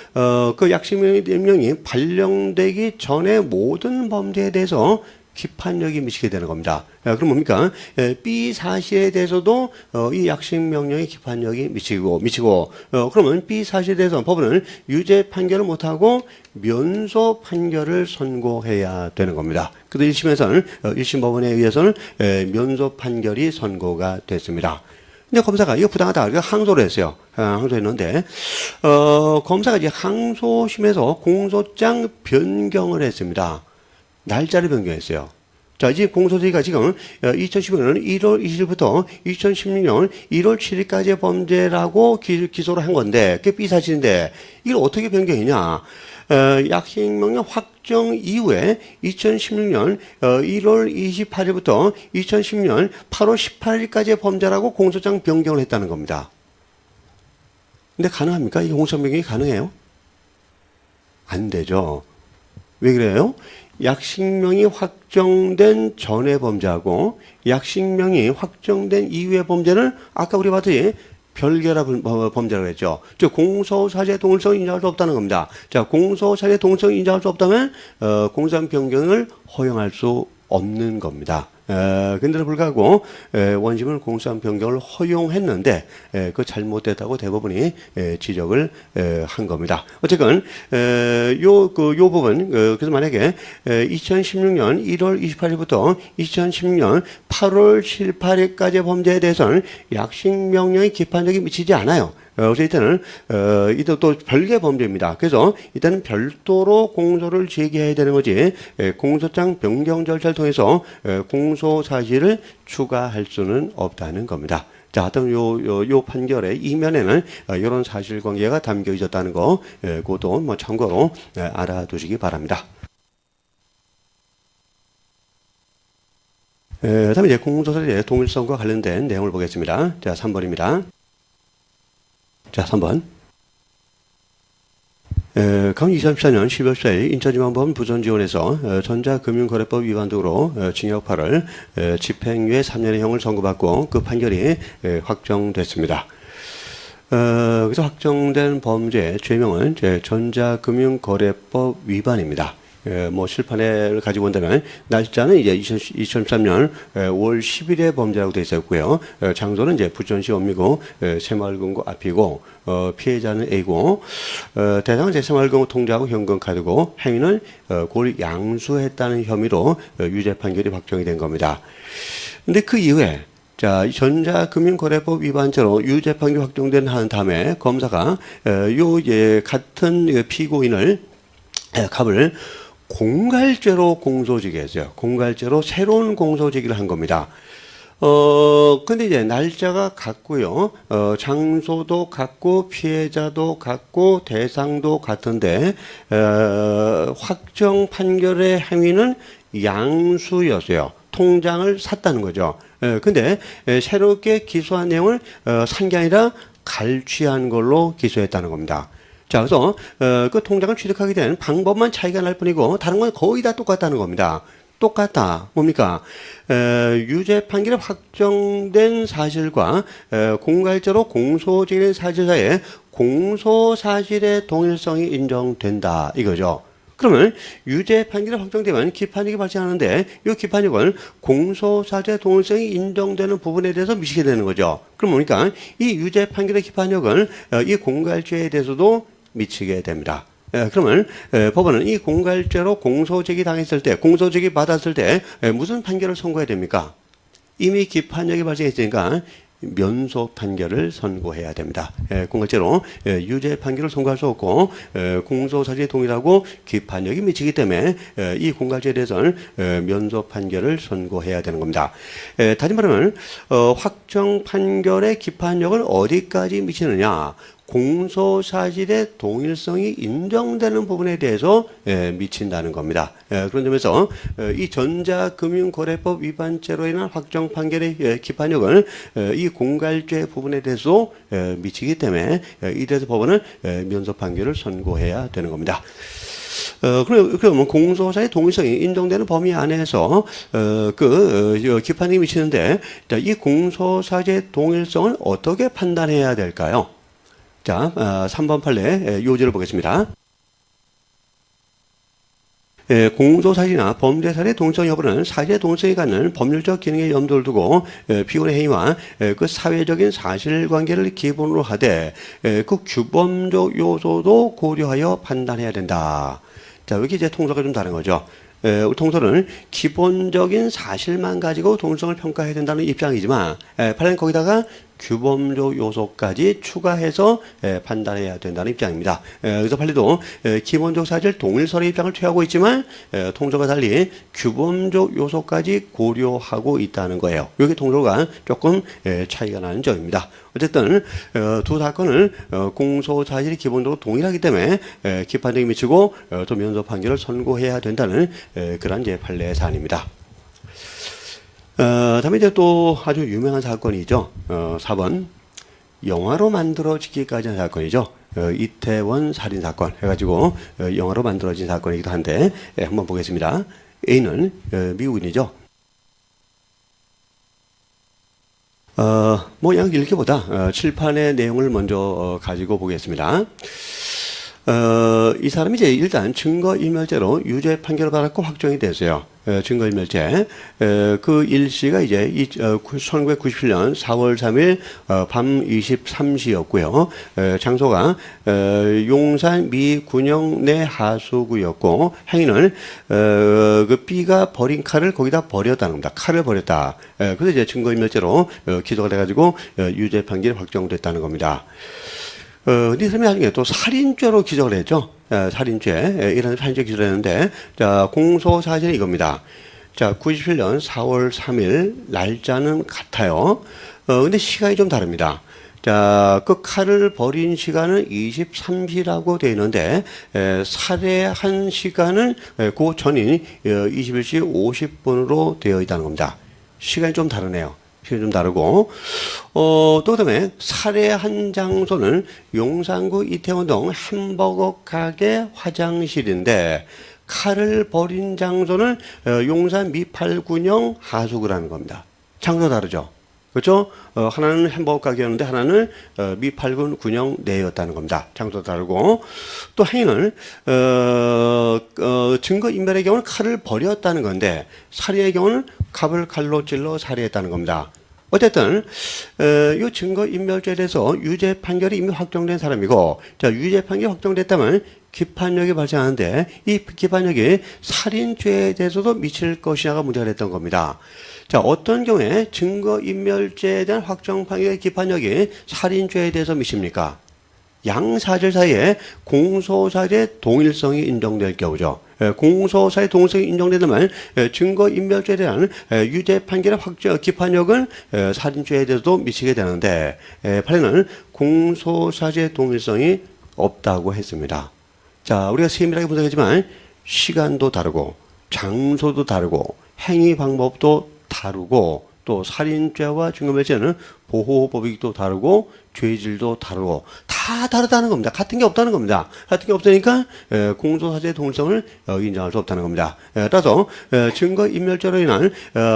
그 약식명이 발령되기 전에 모든 범죄에 대해서 기판력이 미치게 되는 겁니다. 그럼 뭡니까? B 사실에 대해서도 이 약식명령의 기판력이 미치고 그러면 B 사실에 대해서 법원은 유죄 판결을 못하고 면소 판결을 선고해야 되는 겁니다. 그래서 1심에서는 1심 법원에 의해서는 면소 판결이 선고가 됐습니다. 근데 검사가 이거 부당하다. 그래서 항소를 했어요. 항소했는데, 검사가 이제 항소심에서 공소장 변경을 했습니다. 날짜를 변경했어요. 자, 이제 공소제기가 지금 2015년 1월 20일부터 2016년 1월 7일까지의 범죄라고 기소를 한 건데, 그게 B사실인데, 이걸 어떻게 변경했냐? 약식명령 확정 이후에 2016년 1월 28일부터 2016년 8월 18일까지의 범죄라고 공소장 변경을 했다는 겁니다. 근데 가능합니까? 이 공소장 변경이 가능해요? 안 되죠. 왜 그래요? 약식명이 확정된 전의 범죄하고 약식명이 확정된 이후의 범죄는 아까 우리 봤듯이 별개라 범죄라고 했죠. 즉 공소사지의 동일성을 인정할 수 없다는 겁니다. 자, 공소사지의 동일성을 인정할 수 없다면 공소장 변경을 허용할 수 없는 겁니다. 근데도 불구하고 원심은 공소장 변경을 허용했는데 그 잘못됐다고 대법원이 지적을 한 겁니다. 어쨌건 요 부분 그래서 만약에 2016년 1월 28일부터 2016년 8월 18일까지의 범죄에 대해서는 약식명령의 기판력이 미치지 않아요. 그래서 이때는 이때 또 별개 범죄입니다. 그래서 이때는 별도로 공소를 제기해야 되는 거지 공소장 변경 절차를 통해서 공소 사실을 추가할 수는 없다는 겁니다. 자, 어떤 요 판결의 이면에는 이런 사실관계가 담겨 있었다는 거, 그것도 뭐 참고로 알아두시기 바랍니다. 다음에 이제 공소사의 동일성과 관련된 내용을 보겠습니다. 자, 3번입니다. 자, 3번. 강 2014년 12월 4일 인천지방법원 부전지원에서 전자금융거래법 위반 등으로 징역파를 집행유예 3년의 형을 선고받고 그 판결이 확정됐습니다. 그래서 확정된 범죄 죄명은 전자금융거래법 위반입니다. 뭐 실판을 가지고 본다면 날짜는 이제 2013년 5월 10일의 범죄라고 되어 있었고요. 장소는 이제 부천시 원미구 새마을금고 앞이고 피해자는 A고 대상은 새마을금고 통장하고 현금 카드고 행위는 고를 양수했다는 혐의로 유죄 판결이 확정이 된 겁니다. 근데 그 이후에 자, 전자금융거래법 위반죄로 유죄 판결 확정된 다음에 검사가 같은 피고인을 갑을 공갈죄로 공소지기했어요. 공갈죄로 새로운 공소지기를 한 겁니다. 근데 이제 날짜가 같고요. 장소도 같고, 피해자도 같고, 대상도 같은데, 확정 판결의 행위는 양수였어요. 통장을 샀다는 거죠. 근데 새롭게 기소한 내용을 산 게 아니라 갈취한 걸로 기소했다는 겁니다. 자, 그래서 그 통장을 취득하게 된 방법만 차이가 날 뿐이고 다른 건 거의 다 똑같다는 겁니다. 똑같다. 뭡니까? 유죄 판결이 확정된 사실과 공갈죄로 공소지기된 사실 사이에 공소사실의 동일성이 인정된다. 이거죠. 그러면 유죄 판결이 확정되면 기판력이 발생하는데 이 기판력은 공소사실의 동일성이 인정되는 부분에 대해서 미치게 되는 거죠. 그럼 뭡니까? 이 유죄 판결의 기판력은 이 공갈죄에 대해서도 미치게 됩니다. 그러면 법원은 이 공갈죄로 공소제기 당했을 때, 공소제기 받았을 때 무슨 판결을 선고해야 됩니까? 이미 기판력이 발생했으니까 면소 판결을 선고해야 됩니다. 공갈죄로 유죄 판결을 선고할 수 없고 공소사실이 동일하고 기판력이 미치기 때문에 이 공갈죄에 대해서는 면소 판결을 선고해야 되는 겁니다. 다시 말하면 확정 판결의 기판력은 어디까지 미치느냐? 공소사실의 동일성이 인정되는 부분에 대해서 미친다는 겁니다. 그런 점에서 이 전자금융거래법 위반죄로 인한 확정 판결의 기판력은 이 공갈죄 부분에 대해서 미치기 때문에 이래서 법원은 면소 판결을 선고해야 되는 겁니다. 그러면 공소사의 동일성이 인정되는 범위 안에서 기판력이 미치는데 이 공소사의 동일성을 어떻게 판단해야 될까요? 자, 3번 판례 요지를 보겠습니다. 공소사실이나 범죄사실의 동일성 여부는 사실의 동일성이 갖는 법률적 기능에 염두를 두고 피고인의 행위와 그 사회적인 사실관계를 기본으로 하되 그 규범적 요소도 고려하여 판단해야 된다. 자, 여기 이제 통설과 좀 다른 거죠. 우리 통설은 기본적인 사실만 가지고 동일성을 평가해야 된다는 입장이지만 판례는 거기다가 규범적 요소까지 추가해서 판단해야 된다는 입장입니다. 그래서 판례도 기본적 사실 동일설의 입장을 취하고 있지만 통설과 달리 규범적 요소까지 고려하고 있다는 거예요. 여기 통설과 조금 차이가 나는 점입니다. 어쨌든 두 사건은 공소사실이 기본적으로 동일하기 때문에 기판력이 미치고 또 면소 판결을 선고해야 된다는 그런 판례 사안입니다. 다음에 이제 또 아주 유명한 사건이죠. 4번. 영화로 만들어지기까지 한 사건이죠. 이태원 살인사건 해가지고 영화로 만들어진 사건이기도 한데 한번 보겠습니다. A는 미국인이죠. 뭐 그냥 읽기보다 칠판의 내용을 먼저 가지고 보겠습니다. 이 사람이 이제 일단 증거인멸죄로 유죄 판결을 받았고 확정이 됐어요. 증거인멸죄. 그 일시가 이제 1997년 4월 3일 밤 23시였고요. 장소가 용산 미 군영 내 하수구였고 행위는 그 B가 버린 칼을 거기다 버렸다는 겁니다. 칼을 버렸다. 그래서 이제 증거인멸죄로 기소가 돼가지고 유죄 판결이 확정됐다는 겁니다. 이 사람이 나중에 또 살인죄로 기소를 했죠. 살인죄, 이런 살인죄 기소를 했는데, 자, 공소사실이 이겁니다. 자, 97년 4월 3일, 날짜는 같아요. 근데 시간이 좀 다릅니다. 자, 그 칼을 버린 시간은 23시라고 되어 있는데, 살해한 시간은 그 전인 21시 50분으로 되어 있다는 겁니다. 시간이 좀 다르네요. 시간이 좀 다르고, 또 그다음에 살해한 장소는 용산구 이태원동 햄버거 가게 화장실인데, 칼을 버린 장소는 용산 미팔군영 하수구라는 겁니다. 장소 다르죠? 그렇죠? 하나는 햄버거 가게였는데 하나는 미팔군 군영 내였다는 겁니다. 장소 다르고 또 행위는 증거인멸의 경우는 칼을 버렸다는 건데 살인의 경우는 갑을 칼로 찔러 살해했다는 겁니다. 어쨌든 이 증거인멸죄에 대해서 유죄 판결이 이미 확정된 사람이고 자 유죄 판결이 확정됐다면 기판력이 발생하는데 이 기판력이 살인죄에 대해서도 미칠 것이냐가 문제가 됐던 겁니다. 자, 어떤 경우에 증거인멸죄에 대한 확정 판결의 기판력이 살인죄에 대해서 미칩니까? 양사실 사이에 공소사실의 동일성이 인정될 경우죠. 공소사실의 동일성이 인정된다면 증거인멸죄에 대한 유죄 판결의 확정 기판력은 살인죄에 대해서도 미치게 되는데 판례는 공소사실의 동일성이 없다고 했습니다. 자, 우리가 세밀하게 분석했지만 시간도 다르고 장소도 다르고 행위 방법도 다르고 또 살인죄와 증거인멸죄는 보호법이 또 다르고 죄질도 다르고 다 다르다는 겁니다. 같은 게 없다는 겁니다. 같은 게 없으니까 공소사실의 동일성을 인정할 수 없다는 겁니다. 따라서 증거인멸죄로 인한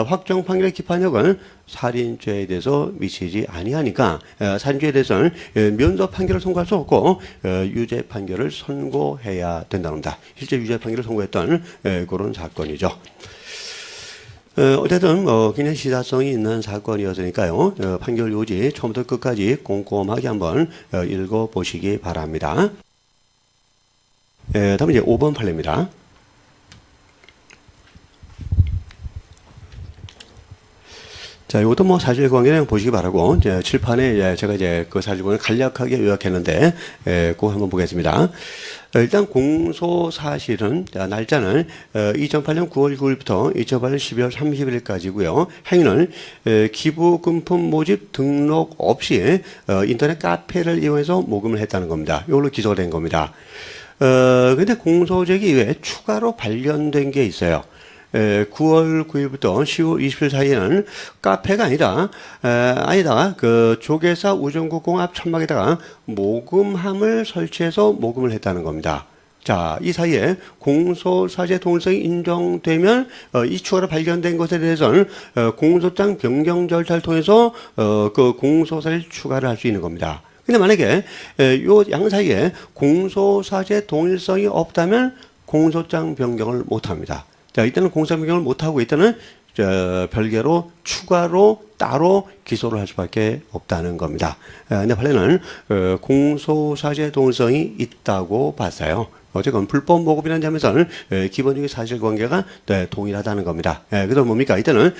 확정 판결의 기판력은 살인죄에 대해서 미치지 아니하니까 살인죄에 대해서는 면소 판결을 선고할 수 없고 유죄 판결을 선고해야 된다는 겁니다. 실제 유죄 판결을 선고했던 그런 사건이죠. 어쨌든 굉장히 시사성이 있는 사건이었으니까요. 판결 요지 처음부터 끝까지 꼼꼼하게 한번 읽어보시기 바랍니다. 다음 이제 5번 판례입니다. 자, 이것도 뭐 사실관계는 보시기 바라고, 이제 칠판에 제가 이제 그 사실관계를 간략하게 요약했는데, 그거 한번 보겠습니다. 일단 공소사실은, 날짜는 2008년 9월 9일부터 2008년 12월 30일까지고요. 행위는 기부금품 모집 등록 없이 인터넷 카페를 이용해서 모금을 했다는 겁니다. 이걸로 기소가 된 겁니다. 근데 공소제기 이외에 추가로 발견된 게 있어요. 9월 9일부터 10월 20일 사이에는 카페가 아니다 그 조계사 우정국공 앞 천막에다가 모금함을 설치해서 모금을 했다는 겁니다. 자, 이 사이에 공소사실의 동일성이 인정되면 이 추가로 발견된 것에 대해서는 공소장 변경 절차를 통해서 그 공소사실 추가를 할 수 있는 겁니다. 근데 만약에 요 양 사이에 공소사실의 동일성이 없다면 공소장 변경을 못 합니다. 자, 이때는 공소장 변경을 못하고 이때는 별개로 추가로 따로 기소를 할 수밖에 없다는 겁니다. 근데 판례는 공소사실의 동일성이 있다고 봤어요. 어쨌건 불법 모금이라는 점에서는 기본적인 사실관계가 동일하다는 겁니다. 그래서 뭡니까? 이때는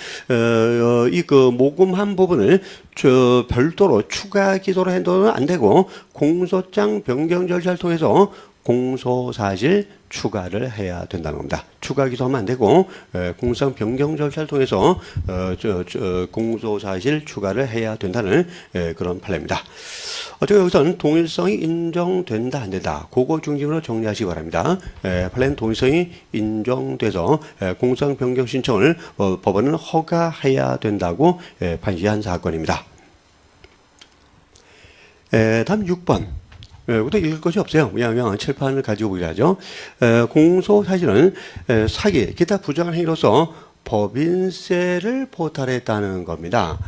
이 그 모금한 부분을 별도로 추가 기소를 해도는 안 되고 공소장 변경 절차를 통해서 공소사실 추가를 해야 된다는 겁니다. 추가 기소하면 안 되고 공소장 변경 절차를 통해서 공소사실 추가를 해야 된다는 그런 판례입니다. 어쨌든 여기서는 동일성이 인정된다 안 된다. 그거 중심으로 정리하시기 바랍니다. 판례는 동일성이 인정돼서 공소장 변경 신청을 법원은 허가해야 된다고 판시한 사건입니다. 다음 6번. 이것도 읽을 것이 없어요. 왜냐하면 칠판을 가지고 보기로 하죠. 공소사실은 사기, 기타 부정한 행위로서 법인세를 포탈했다는 겁니다.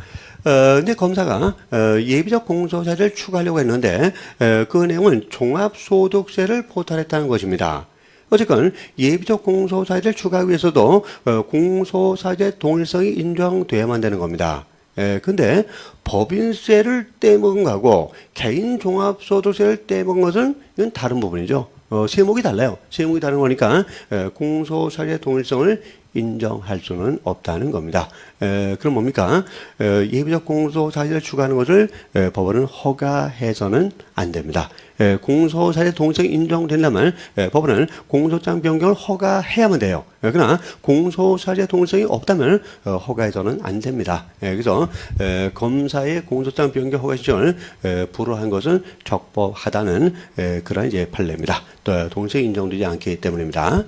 근데 검사가 예비적 공소사실을 추가하려고 했는데 그 내용은 종합소득세를 포탈했다는 것입니다. 어쨌건 예비적 공소사실을 추가하기 위해서도 공소사실의 동일성이 인정돼야만 되는 겁니다. 근데 법인세를 떼먹은 거하고 개인 종합소득세를 떼먹은 것은 이건 다른 부분이죠. 세목이 달라요. 세목이 다른 거니까 공소사실의 동일성을 인정할 수는 없다는 겁니다. 그럼 뭡니까? 예비적 공소사실을 추가하는 것을 법원은 허가해서는 안 됩니다. 공소사실 동성이 인정된다면 법원은 공소장 변경을 허가해야만 돼요. 그러나 공소사실 동성이 없다면 허가해서는 안 됩니다. 그래서 검사의 공소장 변경 허가 신청을 불허한 것은 적법하다는 그런 이제 판례입니다. 또 동성이 인정되지 않기 때문입니다.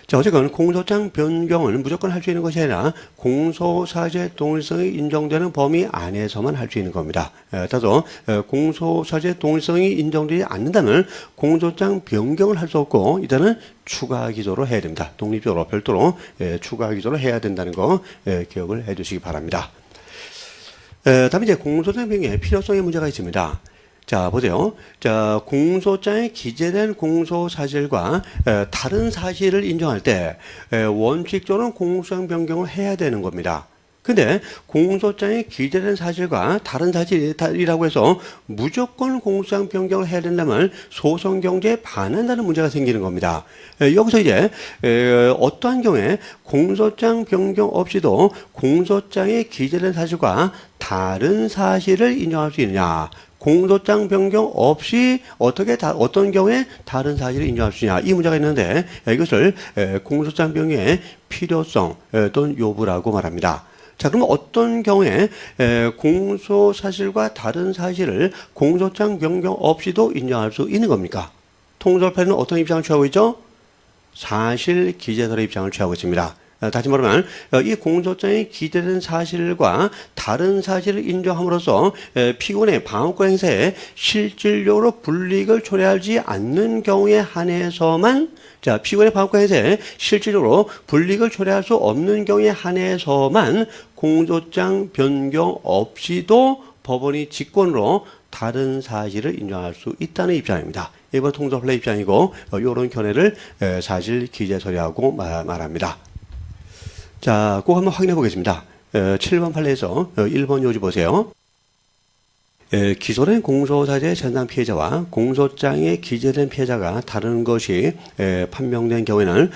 자, 어쨌건 공소장 변경을 무조건 할 수 있는 것이 아니라 공소사실 동일성이 인정되는 범위 안에서만 할 수 있는 겁니다. 따라서 공소사실 동일성이 인정되지 않는다면 공소장 변경을 할 수 없고 이제는 추가 기소로 해야 됩니다. 독립적으로 별도로 추가 기소로 해야 된다는 거 기억을 해 주시기 바랍니다. 다음에 이제 공소장 변경에 필요성의 문제가 있습니다. 자, 보세요. 자, 공소장에 기재된 공소사실과 다른 사실을 인정할 때 원칙적으로는 공소장 변경을 해야 되는 겁니다. 근데 공소장에 기재된 사실과 다른 사실이라고 해서 무조건 공소장 변경을 해야 된다면 소송 경제에 반한다는 문제가 생기는 겁니다. 여기서 이제 어떠한 경우에 공소장 변경 없이도 공소장에 기재된 사실과 다른 사실을 인정할 수 있느냐? 공소장 변경 없이 어떤 경우에 다른 사실을 인정할 수 있냐 이 문제가 있는데 이것을 공소장 변경의 필요성 또는 요구라고 말합니다. 자, 그럼 어떤 경우에 공소사실과 다른 사실을 공소장 변경 없이도 인정할 수 있는 겁니까? 통솔패는 어떤 입장을 취하고 있죠? 사실 기재설의 입장을 취하고 있습니다. 다시 말하면 이 공소장에 기재된 사실과 다른 사실을 인정함으로써 피고인의 방어권 행사에 실질적으로 불이익을 초래하지 않는 경우에 한해서만 자, 피고인의 방어권 행사에 실질적으로 불이익을 초래할 수 없는 경우에 한해서만 공소장 변경 없이도 법원이 직권으로 다른 사실을 인정할 수 있다는 입장입니다. 이번 통솔의 입장이고 이런 견해를 사실 기재설이라고 말합니다. 자, 꼭 한번 확인해 보겠습니다. 7번 판례에서 1번 요지 보세요. 기소된 공소사실의 전담 피해자와 공소장에 기재된 피해자가 다른 것이 판명된 경우에는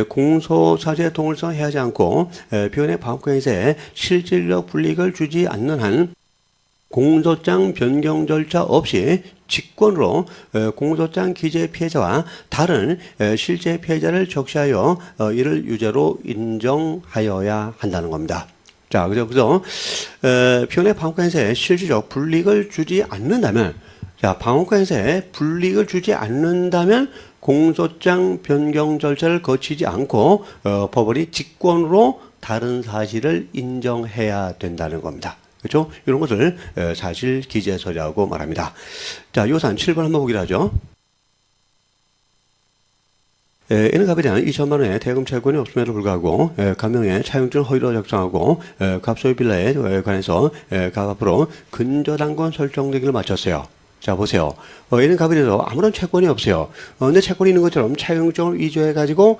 공소사실의 동일성을 해하지 않고 피고인의 방어권 행사에 실질적 불이익을 주지 않는 한 공소장 변경 절차 없이 직권으로 공소장 기재 피해자와 다른 실제 피해자를 적시하여 이를 유죄로 인정하여야 한다는 겁니다. 자, 그래서 피고인의 방어권 행사에 실질적 불이익을 주지 않는다면, 자, 방어권 행사에 불이익을 주지 않는다면 공소장 변경 절차를 거치지 않고 법원이 직권으로 다른 사실을 인정해야 된다는 겁니다. 그렇죠? 이런 것을 사실 기재설이라고 말합니다. 자, 요산 7번 한번 보기로 하죠. N은 갑에 대한 2천만 원의 대금 채권이 없음에도 불구하고 갑명의 차용증 허위로 작성하고 갑소유 빌라에 관해서 갑 앞으로 근저당권 설정되기를 마쳤어요. 자, 보세요. N은 갑에 대해서 아무런 채권이 없어요. 근데 채권이 있는 것처럼 차용증을 위조해가지고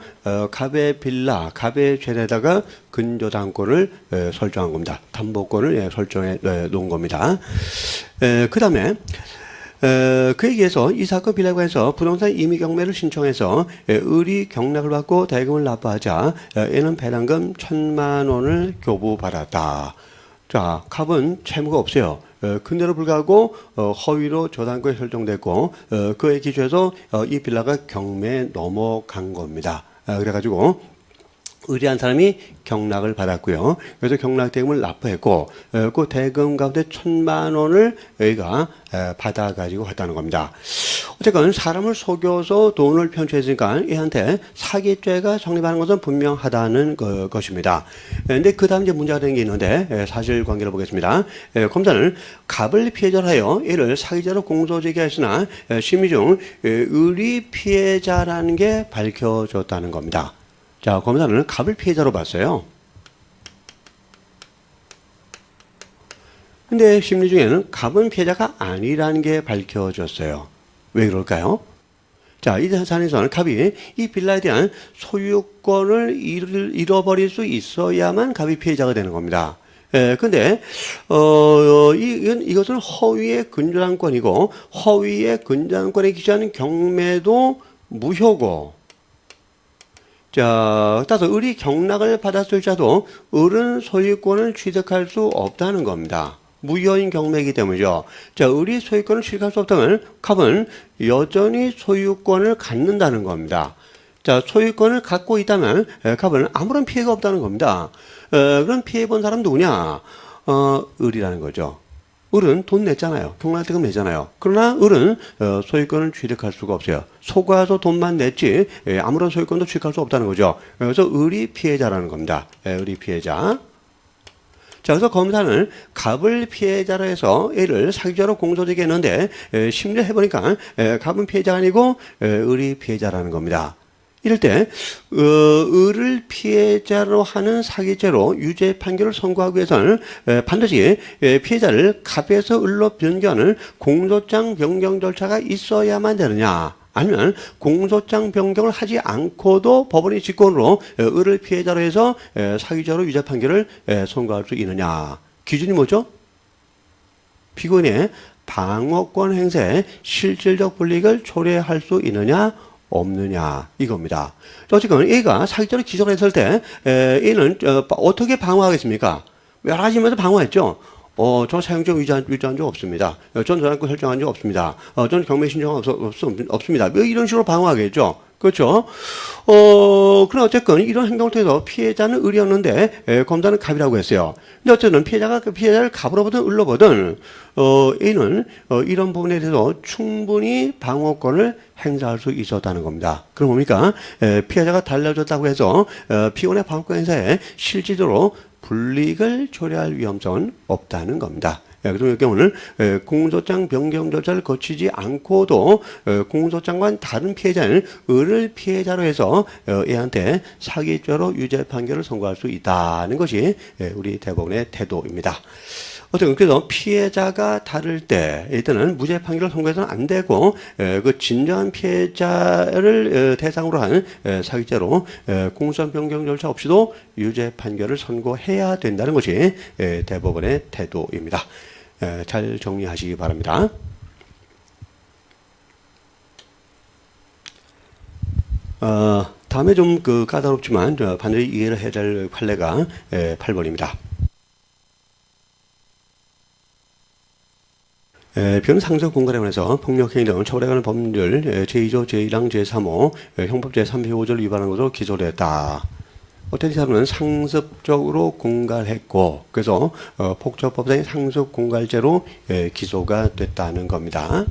갑의 빌라, 갑의 죄에다가 근저당권을 설정한 겁니다. 담보권을 설정해 놓은 겁니다. 그 다음에 그에 의해서 이 사건 빌라에 관해서 부동산 임의 경매를 신청해서 의리 경락을 받고 대금을 납부하자 N은 배당금 1,000만 원을 교부받았다. 자, 갑은 채무가 없어요. 근데도 불구하고 허위로 저당권이 설정됐고 그에 기초해서 이 빌라가 경매에 넘어간 겁니다. 그래가지고 의리한 사람이 경락을 받았고요. 그래서 경락 대금을 납부했고 그 대금 가운데 1,000만 원을 여기가 받아가지고 갔다는 겁니다. 어쨌건 사람을 속여서 돈을 편취했으니까 얘한테 사기죄가 성립하는 것은 분명하다는 것입니다. 그런데 그 다음 이제 문제가 되는 게 있는데 사실관계를 보겠습니다. 검사는 갑을 피해자로 하여 이를 사기죄로 공소제기하였으나 심의 중 의리 피해자라는 게 밝혀졌다는 겁니다. 자, 검사는 갑을 피해자로 봤어요. 근데 심리 중에는 갑은 피해자가 아니라는 게 밝혀졌어요. 왜 그럴까요? 자, 이 사안에서는 갑이 이 빌라에 대한 소유권을 잃어버릴 수 있어야만 갑이 피해자가 되는 겁니다. 근데, 이것은 허위의 근저당권이고, 허위의 근저당권에 기재하는 경매도 무효고, 따라서 을이 경락을 받았을 자도 을은 소유권을 취득할 수 없다는 겁니다. 무효인 경매이기 때문이죠. 을이 소유권을 취득할 수 없다면 갑은 여전히 소유권을 갖는다는 겁니다. 소유권을 갖고 있다면 갑은 아무런 피해가 없다는 겁니다. 그럼 피해 본 사람 누구냐? 을이라는 거죠. 을은 돈 냈잖아요. 경락대금 냈잖아요. 그러나 을은 소유권을 취득할 수가 없어요. 속아서 돈만 냈지 아무런 소유권도 취득할 수 없다는 거죠. 그래서 을이 피해자라는 겁니다. 을이 피해자. 그래서 검사는 갑을 피해자로 해서 A를 사기죄로 공소되게 했는데 심리를 해보니까 갑은 피해자가 아니고 을이 피해자라는 겁니다. 이럴 때 을을 피해자로 하는 사기죄로 유죄 판결을 선고하기 위해서는 반드시 피해자를 갑에서 을로 변경하는 공소장 변경 절차가 있어야만 되느냐, 아니면 공소장 변경을 하지 않고도 법원의 직권으로 을을 피해자로 해서 사기죄로 유죄 판결을 선고할 수 있느냐. 기준이 뭐죠? 피고인의 방어권 행사에 실질적 불이익을 초래할 수 있느냐 없느냐 이겁니다. 지금 A가 사기죄로 기소를 했을 때 A는 어떻게 방어하겠습니까? 여러 가지 면에서 방어했죠. 저 사용적 위조한 적 없습니다. 전 저작권 설정한 적 없습니다. 전 경매 신청 없습니다. 이런 식으로 방어하겠죠. 그렇죠? 그럼 어쨌건 이런 행동을 통해서 피해자는 을이었는데 검사는 갑이라고 했어요. 근데 어쨌든 피해자가 그 피해자를 갑으로 보든 을로 보든 A는 이런 부분에 대해서 충분히 방어권을 행사할 수 있었다는 겁니다. 그럼 뭡니까? 피해자가 달라졌다고 해서 피고인의 방어권 행사에 실질적으로 불이익을 초래할 위험성은 없다는 겁니다. 그래서 이 경우는 공소장 변경 절차를 거치지 않고도 공소장과는 다른 피해자는 을을 피해자로 해서 A한테 사기죄로 유죄 판결을 선고할 수 있다는 것이 우리 대법원의 태도입니다. 어쨌든 그래서 피해자가 다를 때 일단은 무죄 판결을 선고해서는 안 되고 그 진정한 피해자를 대상으로 한 사기죄로 공소장 변경 절차 없이도 유죄 판결을 선고해야 된다는 것이 대법원의 태도입니다. 잘 정리하시기 바랍니다. 다음에 좀 까다롭지만 반드시 이해를 해야 될 판례가 8번입니다. 변 상속 공간에 관해서 폭력행위 등 처벌에 관한 법률 제2조 제1항 제3호 형법 제315조를 위반한 것으로 기소를 했다. 어떤 사람은 상습적으로 공갈했고 그래서 폭처법상의 상습공갈죄로 기소가 됐다는 겁니다.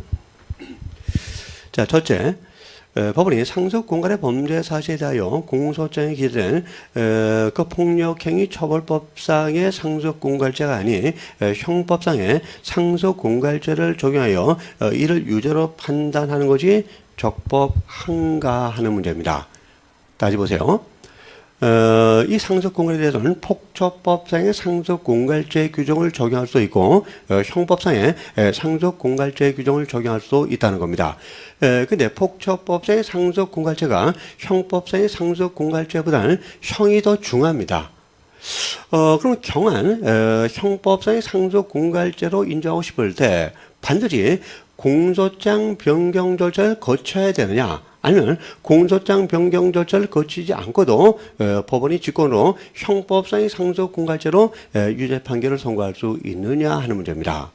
자, 첫째, 법원이 상습공갈의 범죄 사실에 대하여 공소장에 기재된 그 폭력행위 처벌법상의 상습공갈죄가 아닌 형법상의 상습공갈죄를 적용하여 이를 유죄로 판단하는 것이 적법한가 하는 문제입니다. 다시 보세요. 이 상습공갈에 대해서는 폭처법상의 상습공갈죄 규정을 적용할 수 있고 형법상의 상습공갈죄 규정을 적용할 수 있다는 겁니다. 근데 폭처법상의 상습공갈죄가 형법상의 상습공갈죄보다는 형이 더 중합니다. 그럼 경한 형법상의 상습공갈죄로 인정하고 싶을 때 반드시 공소장 변경 절차를 거쳐야 되느냐, 아니면 공소장 변경 절차를 거치지 않고도 법원이 직권으로 형법상의 상습공갈죄로 유죄 판결을 선고할 수 있느냐 하는 문제입니다.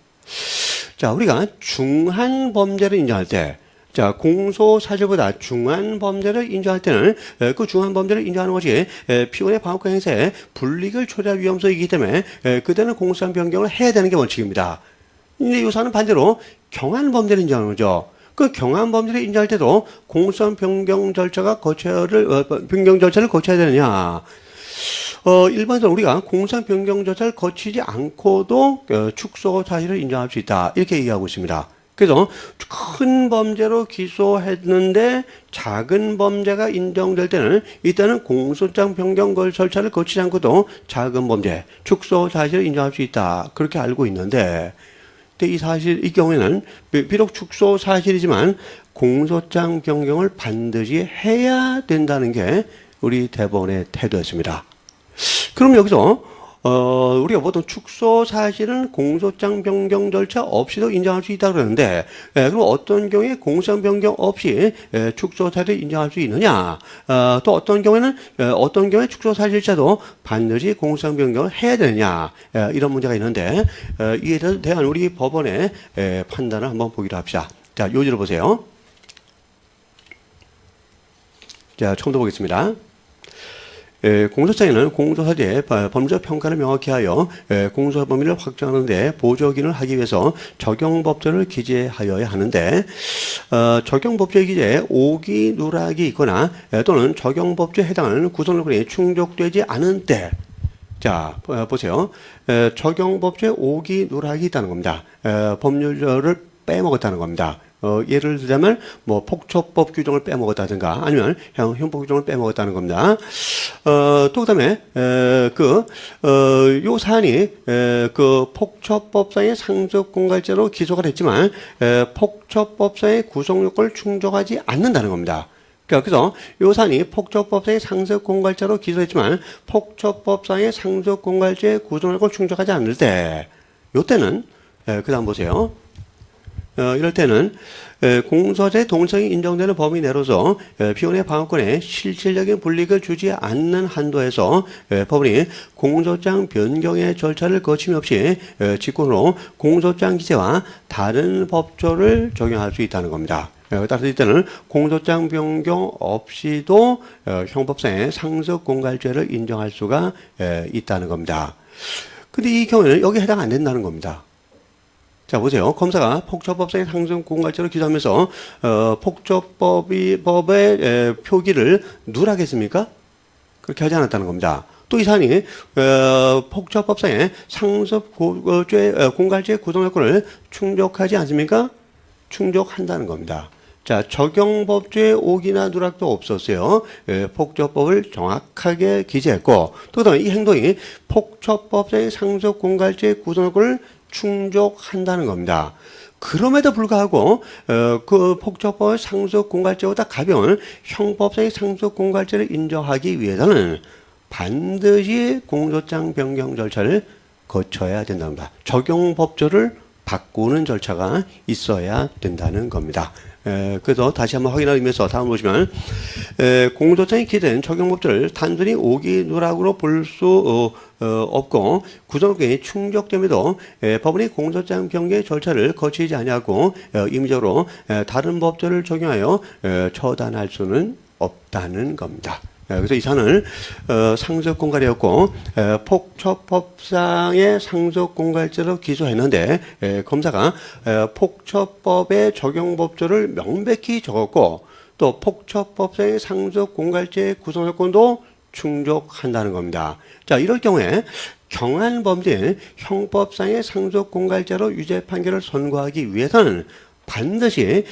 자, 우리가 중한 범죄를 인정할 때, 자, 공소사실보다 중한 범죄를 인정할 때는 그 중한 범죄를 인정하는 것이 피고인의 방어권 행사에 불이익을 초래할 위험성이기 때문에 그때는 공소장 변경을 해야 되는 게 원칙입니다. 근데 요사는 반대로 경한 범죄를 인정하는 거죠. 그 경한 범죄를 인정할 때도 공소장 변경 절차를 거쳐야 되느냐. 일반적으로 우리가 공소장 변경 절차를 거치지 않고도 축소 사실을 인정할 수 있다. 이렇게 얘기하고 있습니다. 그래서 큰 범죄로 기소했는데 작은 범죄가 인정될 때는 이때는 공소장 변경 절차를 거치지 않고도 작은 범죄, 축소 사실을 인정할 수 있다. 그렇게 알고 있는데 이 경우에는 비록 축소 사실이지만 공소장 변경을 반드시 해야 된다는 게 우리 대법원의 태도였습니다. 그럼 여기서 우리가 보통 축소 사실은 공소장 변경 절차 없이도 인정할 수 있다 그러는데, 그럼 어떤 경우에 공소장 변경 없이 축소 사실을 인정할 수 있느냐? 또 어떤 경우에 축소 사실자도 반드시 공소장 변경을 해야 되느냐? 이런 문제가 있는데, 이에 대한 우리 법원의 판단을 한번 보기로 합시다. 자, 요지를 보세요. 자, 처음 보겠습니다. 공소장에는 공소사지의 범죄 평가를 명확히 하여 공소 범위를 확정하는 데 보조기능을 하기 위해서 적용법조를 기재하여야 하는데, 적용법조의 기재에 오기, 누락이 있거나 또는 적용법조에 해당하는 구성요건이 충족되지 않은 때, 자, 보세요. 적용법조에 오기, 누락이 있다는 겁니다. 법률을 빼먹었다는 겁니다. 예를 들자면 뭐 폭처법 규정을 빼먹었다든가 아니면 형법 규정을 빼먹었다는 겁니다. 또 그다음에 요 사안이 그 폭처법상의 상습 공갈죄로 기소가 됐지만 폭처법상의 구성 요건을 충족하지 않는다는 겁니다. 그래서 요 사안이 폭처법상의 상습 공갈죄로 기소했지만 폭처법상의 상습 공갈죄 구성 요건을 충족하지 않을 때, 요때는 그다음 보세요. 이럴 때는 공소사의 동성이 인정되는 범위 내로서 피고인의 방어권에 실질적인 불이익을 주지 않는 한도에서 법원이 공소장 변경의 절차를 거침이 없이 직권으로 공소장 기재와 다른 법조를 적용할 수 있다는 겁니다. 따라서 이때는 공소장 변경 없이도 형법상의 상습 공갈죄를 인정할 수가 있다는 겁니다. 근데 이 경우에는 여기에 해당 안 된다는 겁니다. 자, 보세요. 검사가 폭처법상의 상습 공갈죄로 기소하면서 폭처법의 표기를 누락했습니까? 그렇게 하지 않았다는 겁니다. 또 이 사안이 폭처법상의 상습 공갈죄 구성요건을 충족하지 않습니까? 충족한다는 겁니다. 자, 적용법조의 오기나 누락도 없었어요. 폭처법을 정확하게 기재했고, 또 그다음에 이 행동이 폭처법상의 상습 공갈죄 구성요건을 충족한다는 겁니다. 그럼에도 불구하고 그 폭처법의 상습 공갈죄보다 가벼운 형법상의 상습 공갈죄를 인정하기 위해서는 반드시 공소장 변경 절차를 거쳐야 된답니다. 적용법조를 바꾸는 절차가 있어야 된다는 겁니다. 그래서 다시 한번 확인하기 위해서 다음 보시면, 공소장에 기재된 적용법조를 단순히 오기 누락으로 볼 수 없고 구성요건이 충족됨에도 법원이 공소장 변경의 절차를 거치지 아니하고 임의적으로 다른 법조를 적용하여 처단할 수는 없다는 겁니다. 그래서 이 사안을 상습 공갈이었고 폭처법상의 상습 공갈죄로 기소했는데, 검사가 폭처법의 적용법조를 명백히 적었고 또 폭처법상의 상습 공갈죄 구성 요건도 충족한다는 겁니다. 자, 이럴 경우에 경한 범죄인 형법상의 상습 공갈죄로 유죄 판결을 선고하기 위해서는 반드시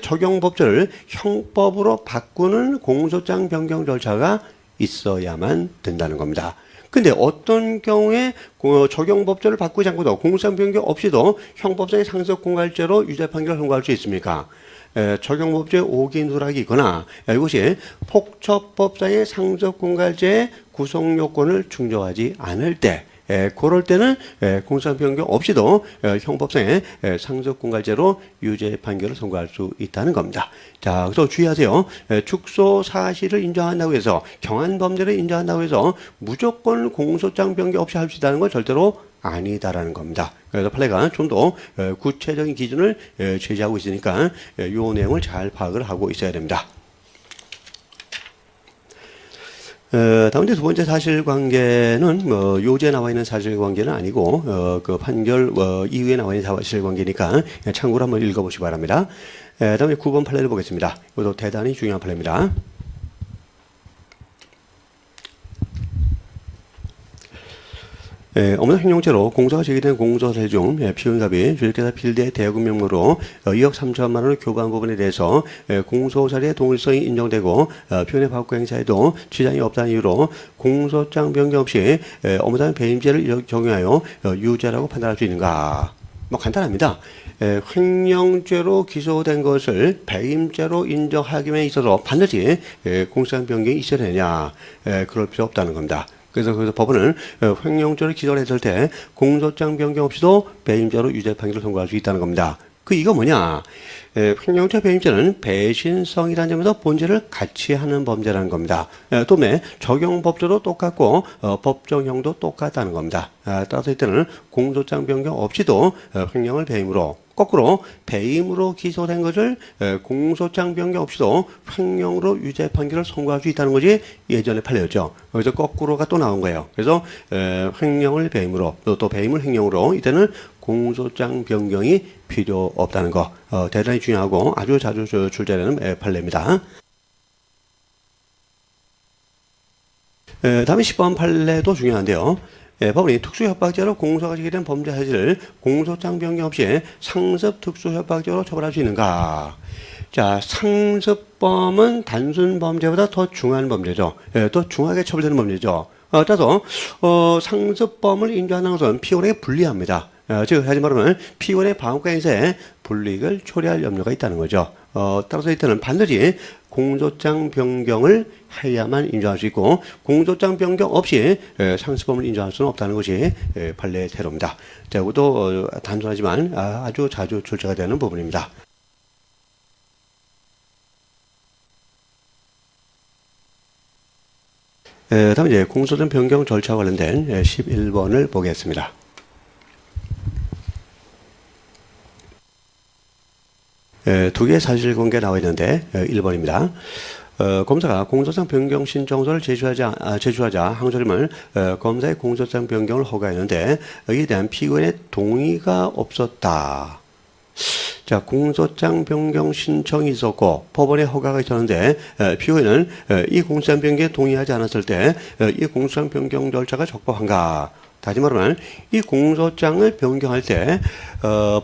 적용법조를 형법으로 바꾸는 공소장 변경 절차가 있어야만 된다는 겁니다. 근데 어떤 경우에 적용법조를 바꾸지 않고도 공소장 변경 없이도 형법상의 상습 공갈죄로 유죄 판결을 선고할 수 있습니까? 적용법조의 오기 누락이 있거나 이것이 폭처법상의 상습 공갈죄의 구성 요건을 충족하지 않을 때, 그럴 때는 공소장 변경 없이도 형법상의 상습 공갈죄로 유죄 판결을 선고할 수 있다는 겁니다. 자, 그래서 주의하세요. 축소 사실을 인정한다고 해서, 경한 범죄를 인정한다고 해서 무조건 공소장 변경 없이 할 수 있다는 건 절대로 아니다라는 겁니다. 그래서 판례가 좀 더 구체적인 기준을 제시하고 있으니까 이 내용을 잘 파악을 하고 있어야 됩니다. 다음 두 번째 사실관계는 요지에 나와 있는 사실관계는 아니고 그 판결 이후에 나와 있는 사실관계니까 참고로 한번 읽어보시기 바랍니다. 다음에 9번 판례를 보겠습니다. 이것도 대단히 중요한 판례입니다. 업무 횡령죄로 공소가 제기된 공소사실 중 피고인갑이 주식회사 필드의 대여금 명목으로 2억 3천만 원을 교부한 부분에 대해서 공소사실의 동일성이 인정되고 피고인의 방어권 행사에도 지장이 없다는 이유로 공소장 변경 없이 업무상 배임죄를 적용하여 유죄라고 판단할 수 있는가? 뭐 간단합니다. 횡령죄로 기소된 것을 배임죄로 인정하기 위해 있어서 반드시 공소장 변경이 있어야 되냐? 그럴 필요 없다는 겁니다. 그래서 법원은 횡령죄를 기소했을 때 공소장 변경 없이도 배임죄로 유죄 판결을 선고할 수 있다는 겁니다. 이거 뭐냐? 횡령죄 배임죄는 배신성이라는 점에서 본질을 같이 하는 범죄라는 겁니다. 또한 적용 법조도 똑같고 법정형도 똑같다는 겁니다. 따라서 이때는 공소장 변경 없이도 횡령을 배임으로, 거꾸로 배임으로 기소된 것을 공소장 변경 없이도 횡령으로 유죄 판결을 선고할 수 있다는 것이 예전의 판례였죠. 그래서 거꾸로가 또 나온 거예요. 그래서 횡령을 배임으로, 또 배임을 횡령으로, 이때는 공소장 변경이 필요 없다는 거, 대단히 중요하고 아주 자주 출제되는 판례입니다. 다음에 10번 판례도 중요한데요. 법원이 특수협박죄로 공소가 제기된 범죄 사실을 공소장 변경 없이 상습 특수협박죄로 처벌할 수 있는가? 자, 상습범은 단순 범죄보다 더 중한 범죄죠. 더 중하게 처벌되는 범죄죠. 따라서 상습범을 인정하는 것은 피고인에게 불리합니다. 즉 하지 말하면 피고인의 방어권 인사에 불이익을 초래할 염려가 있다는 거죠. 따라서 이때는 반드시 공소장 변경을 해야만 인정할 수 있고 공소장 변경 없이 상습범을 인정할 수는 없다는 것이 판례의 태도입니다. 자, 이것도 단순하지만 아주 자주 출제가 되는 부분입니다. 다음 이제 공소장 변경 절차와 관련된 11번을 보겠습니다. 두 개의 사실 공개 나와 있는데 1번입니다. 검사가 공소장 변경 신청서를 제출하자 항소심은 검사의 공소장 변경을 허가했는데 이에 대한 피고인의 동의가 없었다. 자, 공소장 변경 신청이 있었고 법원의 허가가 있었는데 피고인은 이 공소장 변경에 동의하지 않았을 때 이 공소장 변경 절차가 적법한가? 다시 말하면 이 공소장을 변경할 때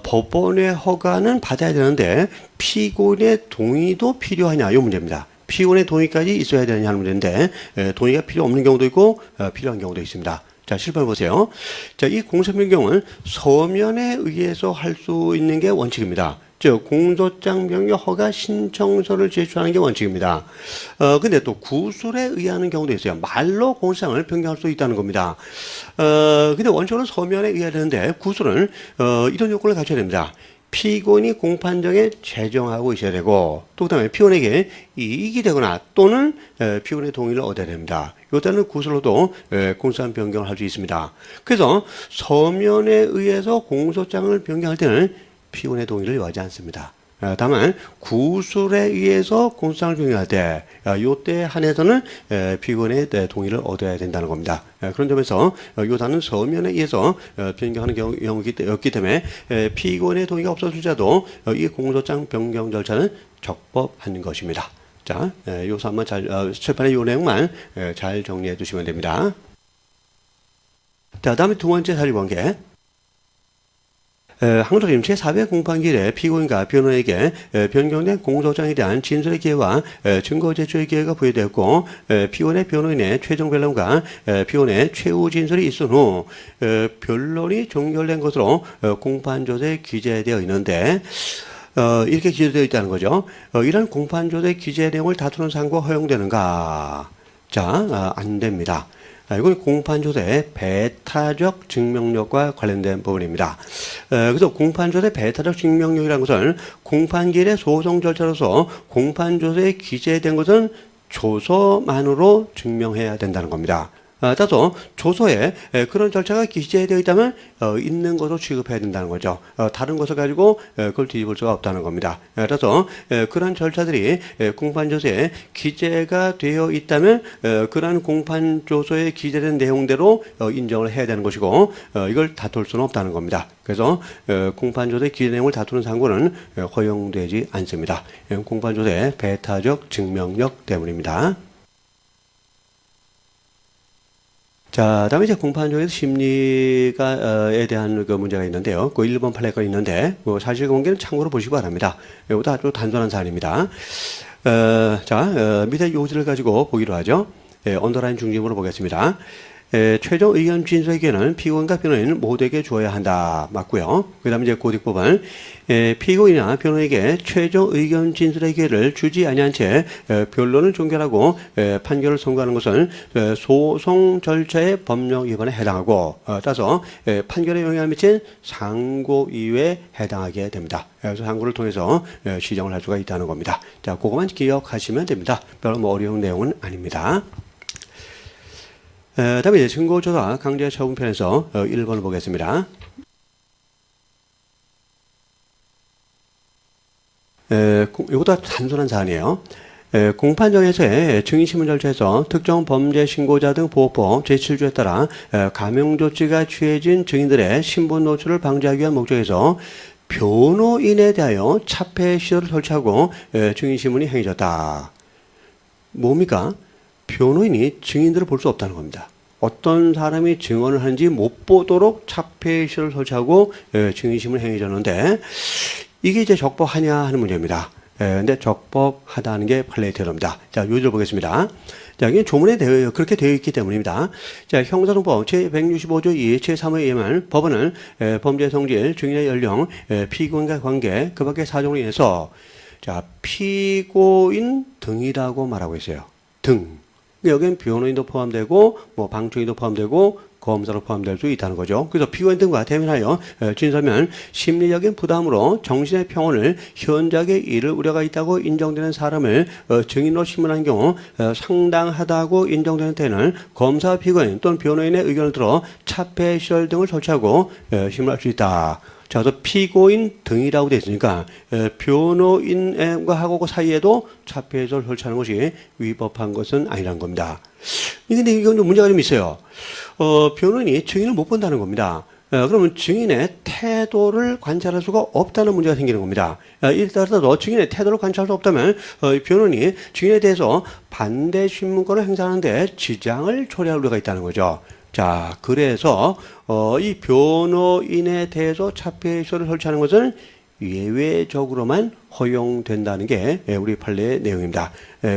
법원의 허가는 받아야 되는데 피고인의 동의도 필요하냐, 이 문제입니다. 피고인의 동의까지 있어야 되느냐 하는 문제인데 동의가 필요 없는 경우도 있고 필요한 경우도 있습니다. 자, 7번 보세요. 자, 이 공소장 변경은 서면에 의해서 할 수 있는 게 원칙입니다. 즉 공소장 변경 허가 신청서를 제출하는 게 원칙입니다. 근데 또 구술에 의하는 경우도 있어요. 말로 공소장을 변경할 수 있다는 겁니다. 근데 원칙은 서면에 의해야 되는데 구술은 이런 요건을 갖춰야 됩니다. 피고인이 공판정에 제정하고 있어야 되고 또 그다음에 피고인에게 이익이 되거나 또는 피고인의 동의를 얻어야 됩니다. 이때는 구술로도 공소장 변경을 할 수 있습니다. 그래서 서면에 의해서 공소장을 변경할 때는 피고인의 동의를 요하지 않습니다. 다만 구술에 의해서 공소장을 변경할 때 이때 한해서는 피고인의 동의를 얻어야 된다는 겁니다. 그런 점에서 이 단은 서면에 의해서 변경하는 경우였기 때문에 피고인의 동의가 없었을지라도 이 공소장 변경 절차는 적법한 것입니다. 자, 요서 한번 칠판의 요 내용만 잘 정리해 두시면 됩니다. 자, 다음에 두 번째 사실관계. 항소심 제4회 공판기일에 피고인과 변호인에게 변경된 공소장에 대한 진술의 기회와 증거 제출의 기회가 부여되었고 피고인의 변호인의 최종 변론과 피고인의 최후 진술이 있은 후 변론이 종결된 것으로 공판조서에 기재되어 있는데 이렇게 기재되어 있다는 거죠. 이런 공판조서의 기재 내용을 다투는 상고가 허용되는가? 자, 안 됩니다. 이건 공판조서의 배타적 증명력과 관련된 부분입니다. 그래서 공판조서의 배타적 증명력이라는 것은 공판기일의 소송 절차로서 공판조서에 기재된 것은 조서만으로 증명해야 된다는 겁니다. 따라서 조서에 그런 절차가 기재되어 있다면 있는 것으로 취급해야 된다는 거죠. 다른 것을 가지고 그걸 뒤집을 수가 없다는 겁니다. 따라서 그런 절차들이 공판조서에 기재가 되어 있다면 그런 공판조서에 기재된 내용대로 인정을 해야 되는 것이고 이걸 다툴 수는 없다는 겁니다. 그래서 공판조서의 기재 내용을 다투는 상고는 허용되지 않습니다. 공판조서의 배타적 증명력 때문입니다. 자, 다음에 이제 공판조에서 심리가에 대한 그 문제가 있는데요. 그 1번 판례가 있는데, 사실관계는 참고로 보시기 바랍니다. 이것도 아주 단순한 사안입니다. 자, 밑에 요지를 가지고 보기로 하죠. 언더라인 중심으로 보겠습니다. 최종 의견 진술의 기회는 피고인과 변호인 모두에게 주어야 한다. 맞고요. 그 다음에 이제 고딕법은 피고인이나 변호인에게 최종 의견 진술의 기회를 주지 아니한 채 변론을 종결하고 판결을 선고하는 것은 소송 절차의 법령 위반에 해당하고 따라서 판결에 영향을 미친 상고 이유에 해당하게 됩니다. 그래서 상고를 통해서 시정을 할 수가 있다는 겁니다. 자, 그것만 기억하시면 됩니다. 별로 뭐 어려운 내용은 아닙니다. 다음에 이제 증거조사 강제 처분편에서 1번을 보겠습니다. 이것도 단순한 사안이에요. 공판정에서의 증인신문 절차에서 특정 범죄 신고자 등 보호법 제7조에 따라 감형조치가 취해진 증인들의 신분 노출을 방지하기 위한 목적에서 변호인에 대하여 차폐 시설을 설치하고 증인신문이 행해졌다. 뭡니까? 변호인이 증인들을 볼 수 없다는 겁니다. 어떤 사람이 증언을 하는지 못 보도록 차폐 시설을 설치하고 증인신문을 행해졌는데 이게 이제 적법하냐 하는 문제입니다. 근데 적법하다는 게 판례의 태도입니다. 자, 요지를 보겠습니다. 자, 이게 조문에 그렇게 되어 있기 때문입니다. 자, 형사소송법 제165조 2, 제3호에 의하면 법원은 범죄 성질, 증인의 연령, 피고인과 관계, 그 밖의 사정으로 인해서 자, 피고인 등이라고 말하고 있어요. 등. 여기는 변호인도 포함되고 뭐 방청인도 포함되고 검사로 포함될 수 있다는 거죠. 그래서 피고인 등과 대면하여 진술하면 심리적인 부담으로 정신의 평온을 현저하게 잃을 우려가 있다고 인정되는 사람을 증인으로 신문한 경우 상당하다고 인정되는 때는 검사, 피고인 또는 변호인의 의견을 들어 차폐 시설 등을 설치하고 신문할 수 있다. 자, 그래서 피고인 등이라고 되어 있으니까 변호인과 하고 그 사이에도 차폐시설 설치하는 것이 위법한 것은 아니라는 겁니다. 근데 이건 좀 문제가 좀 있어요. 변호인이 증인을 못 본다는 겁니다. 그러면 증인의 태도를 관찰할 수가 없다는 문제가 생기는 겁니다. 이에 따라서 증인의 태도를 관찰할 수 없다면 변호인이 증인에 대해서 반대 신문권을 행사하는데 지장을 초래할 우려가 있다는 거죠. 자, 그래서 이 변호인에 대해서 차폐 시설을 설치하는 것은 예외적으로만 허용된다는 게 우리 판례의 내용입니다.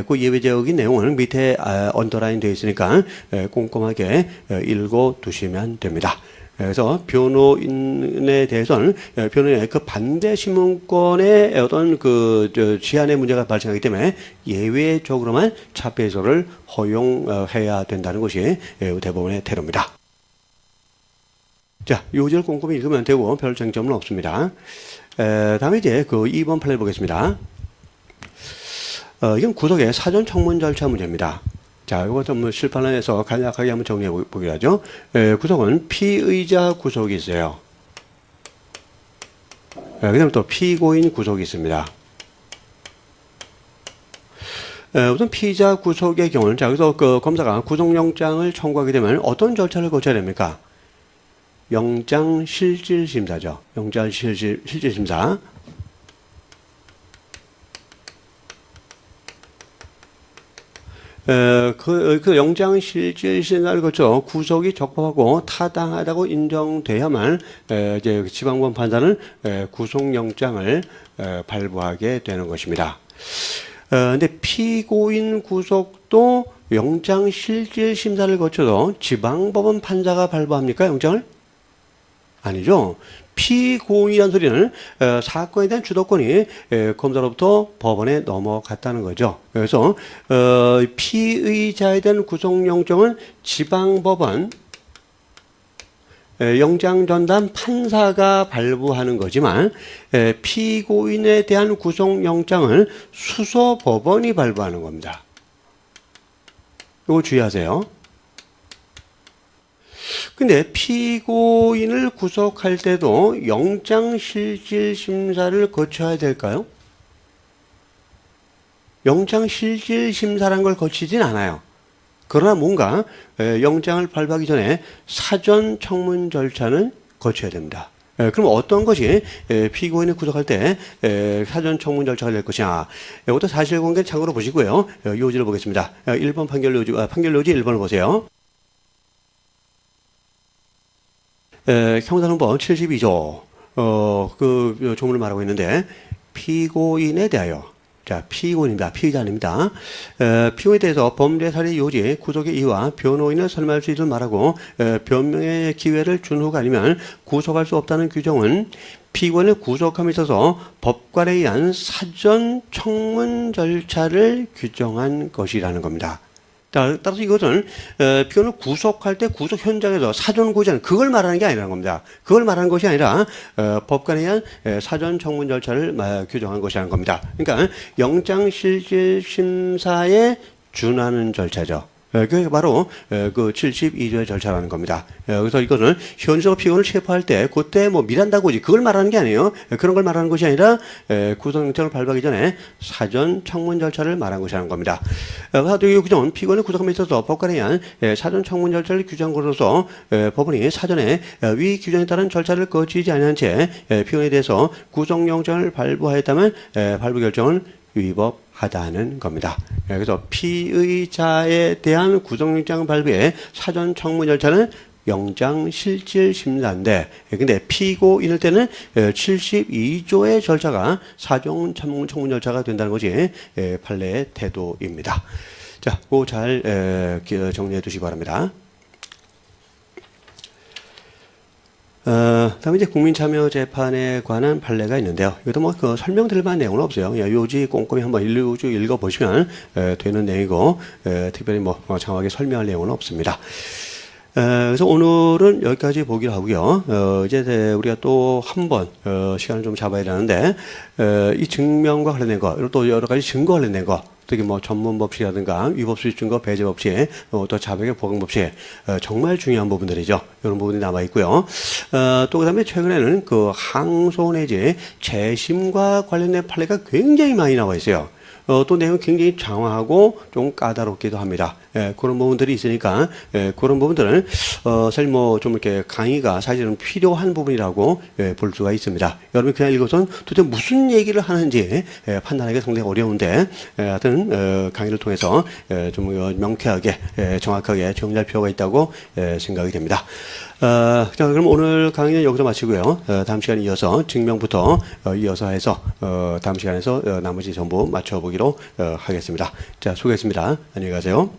그 예외적인 내용은 밑에 언더라인 되어 있으니까 꼼꼼하게 읽어 두시면 됩니다. 그래서 변호인에 대해서는 변호인의 그 반대 신문권의 어떤 그 지안의 문제가 발생하기 때문에 예외적으로만 차폐 시설을 허용해야 된다는 것이 대법원의 태도입니다. 자, 요지를 꼼꼼히 읽으면 되고 별 쟁점은 없습니다. 다음에 이제 그 2번 판례 보겠습니다. 이건 구속의 사전 청문 절차 문제입니다. 자, 이거 좀 실판에서 간략하게 한번 정리해 보기로 하죠. 구속은 피의자 구속이 있어요. 그 다음에 또 피고인 구속이 있습니다. 우선 피의자 구속의 경우는, 자, 그래서 그 검사가 구속영장을 청구하게 되면 어떤 절차를 거쳐야 됩니까? 영장 실질심사죠. 영장 실질심사. 그 영장 실질심사를 거쳐 구속이 적법하고 타당하다고 인정돼야만 이제 지방법원 판사는 구속영장을 발부하게 되는 것입니다. 근데 피고인 구속도 영장 실질심사를 거쳐도 지방법원 판사가 발부합니까? 영장을? 아니죠. 피고인이라는 소리는 사건에 대한 주도권이 검사로부터 법원에 넘어갔다는 거죠. 그래서 피의자에 대한 구속영장은 지방법원 영장전담 판사가 발부하는 거지만 피고인에 대한 구속영장을 수서법원이 발부하는 겁니다. 이거 주의하세요. 근데 피고인을 구속할 때도 영장실질심사를 거쳐야 될까요? 영장실질심사란 걸 거치진 않아요. 그러나 뭔가 영장을 발부하기 전에 사전 청문 절차는 거쳐야 됩니다. 그럼 어떤 것이 피고인을 구속할 때 사전 청문 절차가 될 것이냐. 이것도 사실관계 참고로 보시고요. 요지를 보겠습니다. 1번 판결 요지 1번을 보세요. 형사소송법 72조 그 조문을 말하고 있는데 피고인에 대하여 자, 피고인입니다. 피의자 아닙니다. 피고인에 대해서 범죄 사례 요지, 구속의 이유와 변호인을 설명할 수 있도록 말하고 변명의 기회를 준 후가 아니면 구속할 수 없다는 규정은 피고인을 구속함에 있어서 법관에 의한 사전 청문 절차를 규정한 것이라는 겁니다. 따라서 이것은 피고인을 구속할 때 구속 현장에서 사전 고지하는 그걸 말하는 게 아니라는 겁니다. 그걸 말하는 것이 아니라 법관에 의한 사전 청문 절차를 규정한 것이라는 겁니다. 그러니까 영장실질심사에 준하는 절차죠. 그게 바로 그 72조의 절차라는 겁니다. 그래서 이거는 현실적으로 피고인을 체포할 때 그때 뭐 밀한다고지 그걸 말하는 게 아니에요. 그런 걸 말하는 것이 아니라 구속영장을 발부하기 전에 사전 청문 절차를 말하는 것이라는 겁니다. 그래서 이 규정은 피고인을 구속함에 있어서 법관에 의한 사전 청문 절차를 규정한 것으로서 법원이 사전에 위 규정에 따른 절차를 거치지 아니한 채 피고인에 대해서 구속영장을 발부하였다면 발부 결정은 위법하다는 겁니다. 그래서 피의자에 대한 구속영장 발부의 사전 청문 절차는 영장실질심사인데, 근데 피고인일 때는 72조의 절차가 사전 청문 절차가 된다는 것이 판례의 태도입니다. 자, 그거 잘 정리해 두시기 바랍니다. 다음에 이제 국민참여재판에 관한 판례가 있는데요. 이것도 뭐 그 설명드릴 만한 내용은 없어요. 요지 꼼꼼히 한번 읽어보시면 되는 내용이고, 특별히 뭐 장하게 설명할 내용은 없습니다. 그래서 오늘은 여기까지 보기로 하고요. 이제 우리가 또 한 번 시간을 좀 잡아야 되는데, 이 증명과 관련된 거, 그리고 또 여러 가지 증거 관련된 거, 특히 뭐 전문법칙이라든가 위법수집 증거 배제법칙, 또 자백의 보강법칙, 정말 중요한 부분들이죠. 이런 부분이 남아 있고요. 또 그다음에 최근에는 그 항소 내지 재심과 관련된 판례가 굉장히 많이 나와 있어요. 또 내용이 굉장히 장황하고 좀 까다롭기도 합니다. 그런 부분들이 있으니까 그런 부분들은 사실 뭐 좀 이렇게 강의가 사실은 필요한 부분이라고 볼 수가 있습니다. 여러분이 그냥 읽어서 도대체 무슨 얘기를 하는지 판단하기가 상당히 어려운데 하여튼 강의를 통해서 좀 명쾌하게 정확하게 정리할 필요가 있다고 생각이 됩니다. 자, 그럼 오늘 강의는 여기서 마치고요. 다음 시간에 이어서 증명부터 이어서 해서 다음 시간에서 나머지 전부 맞춰보기로 하겠습니다. 자, 수고했습니다. 안녕히 가세요.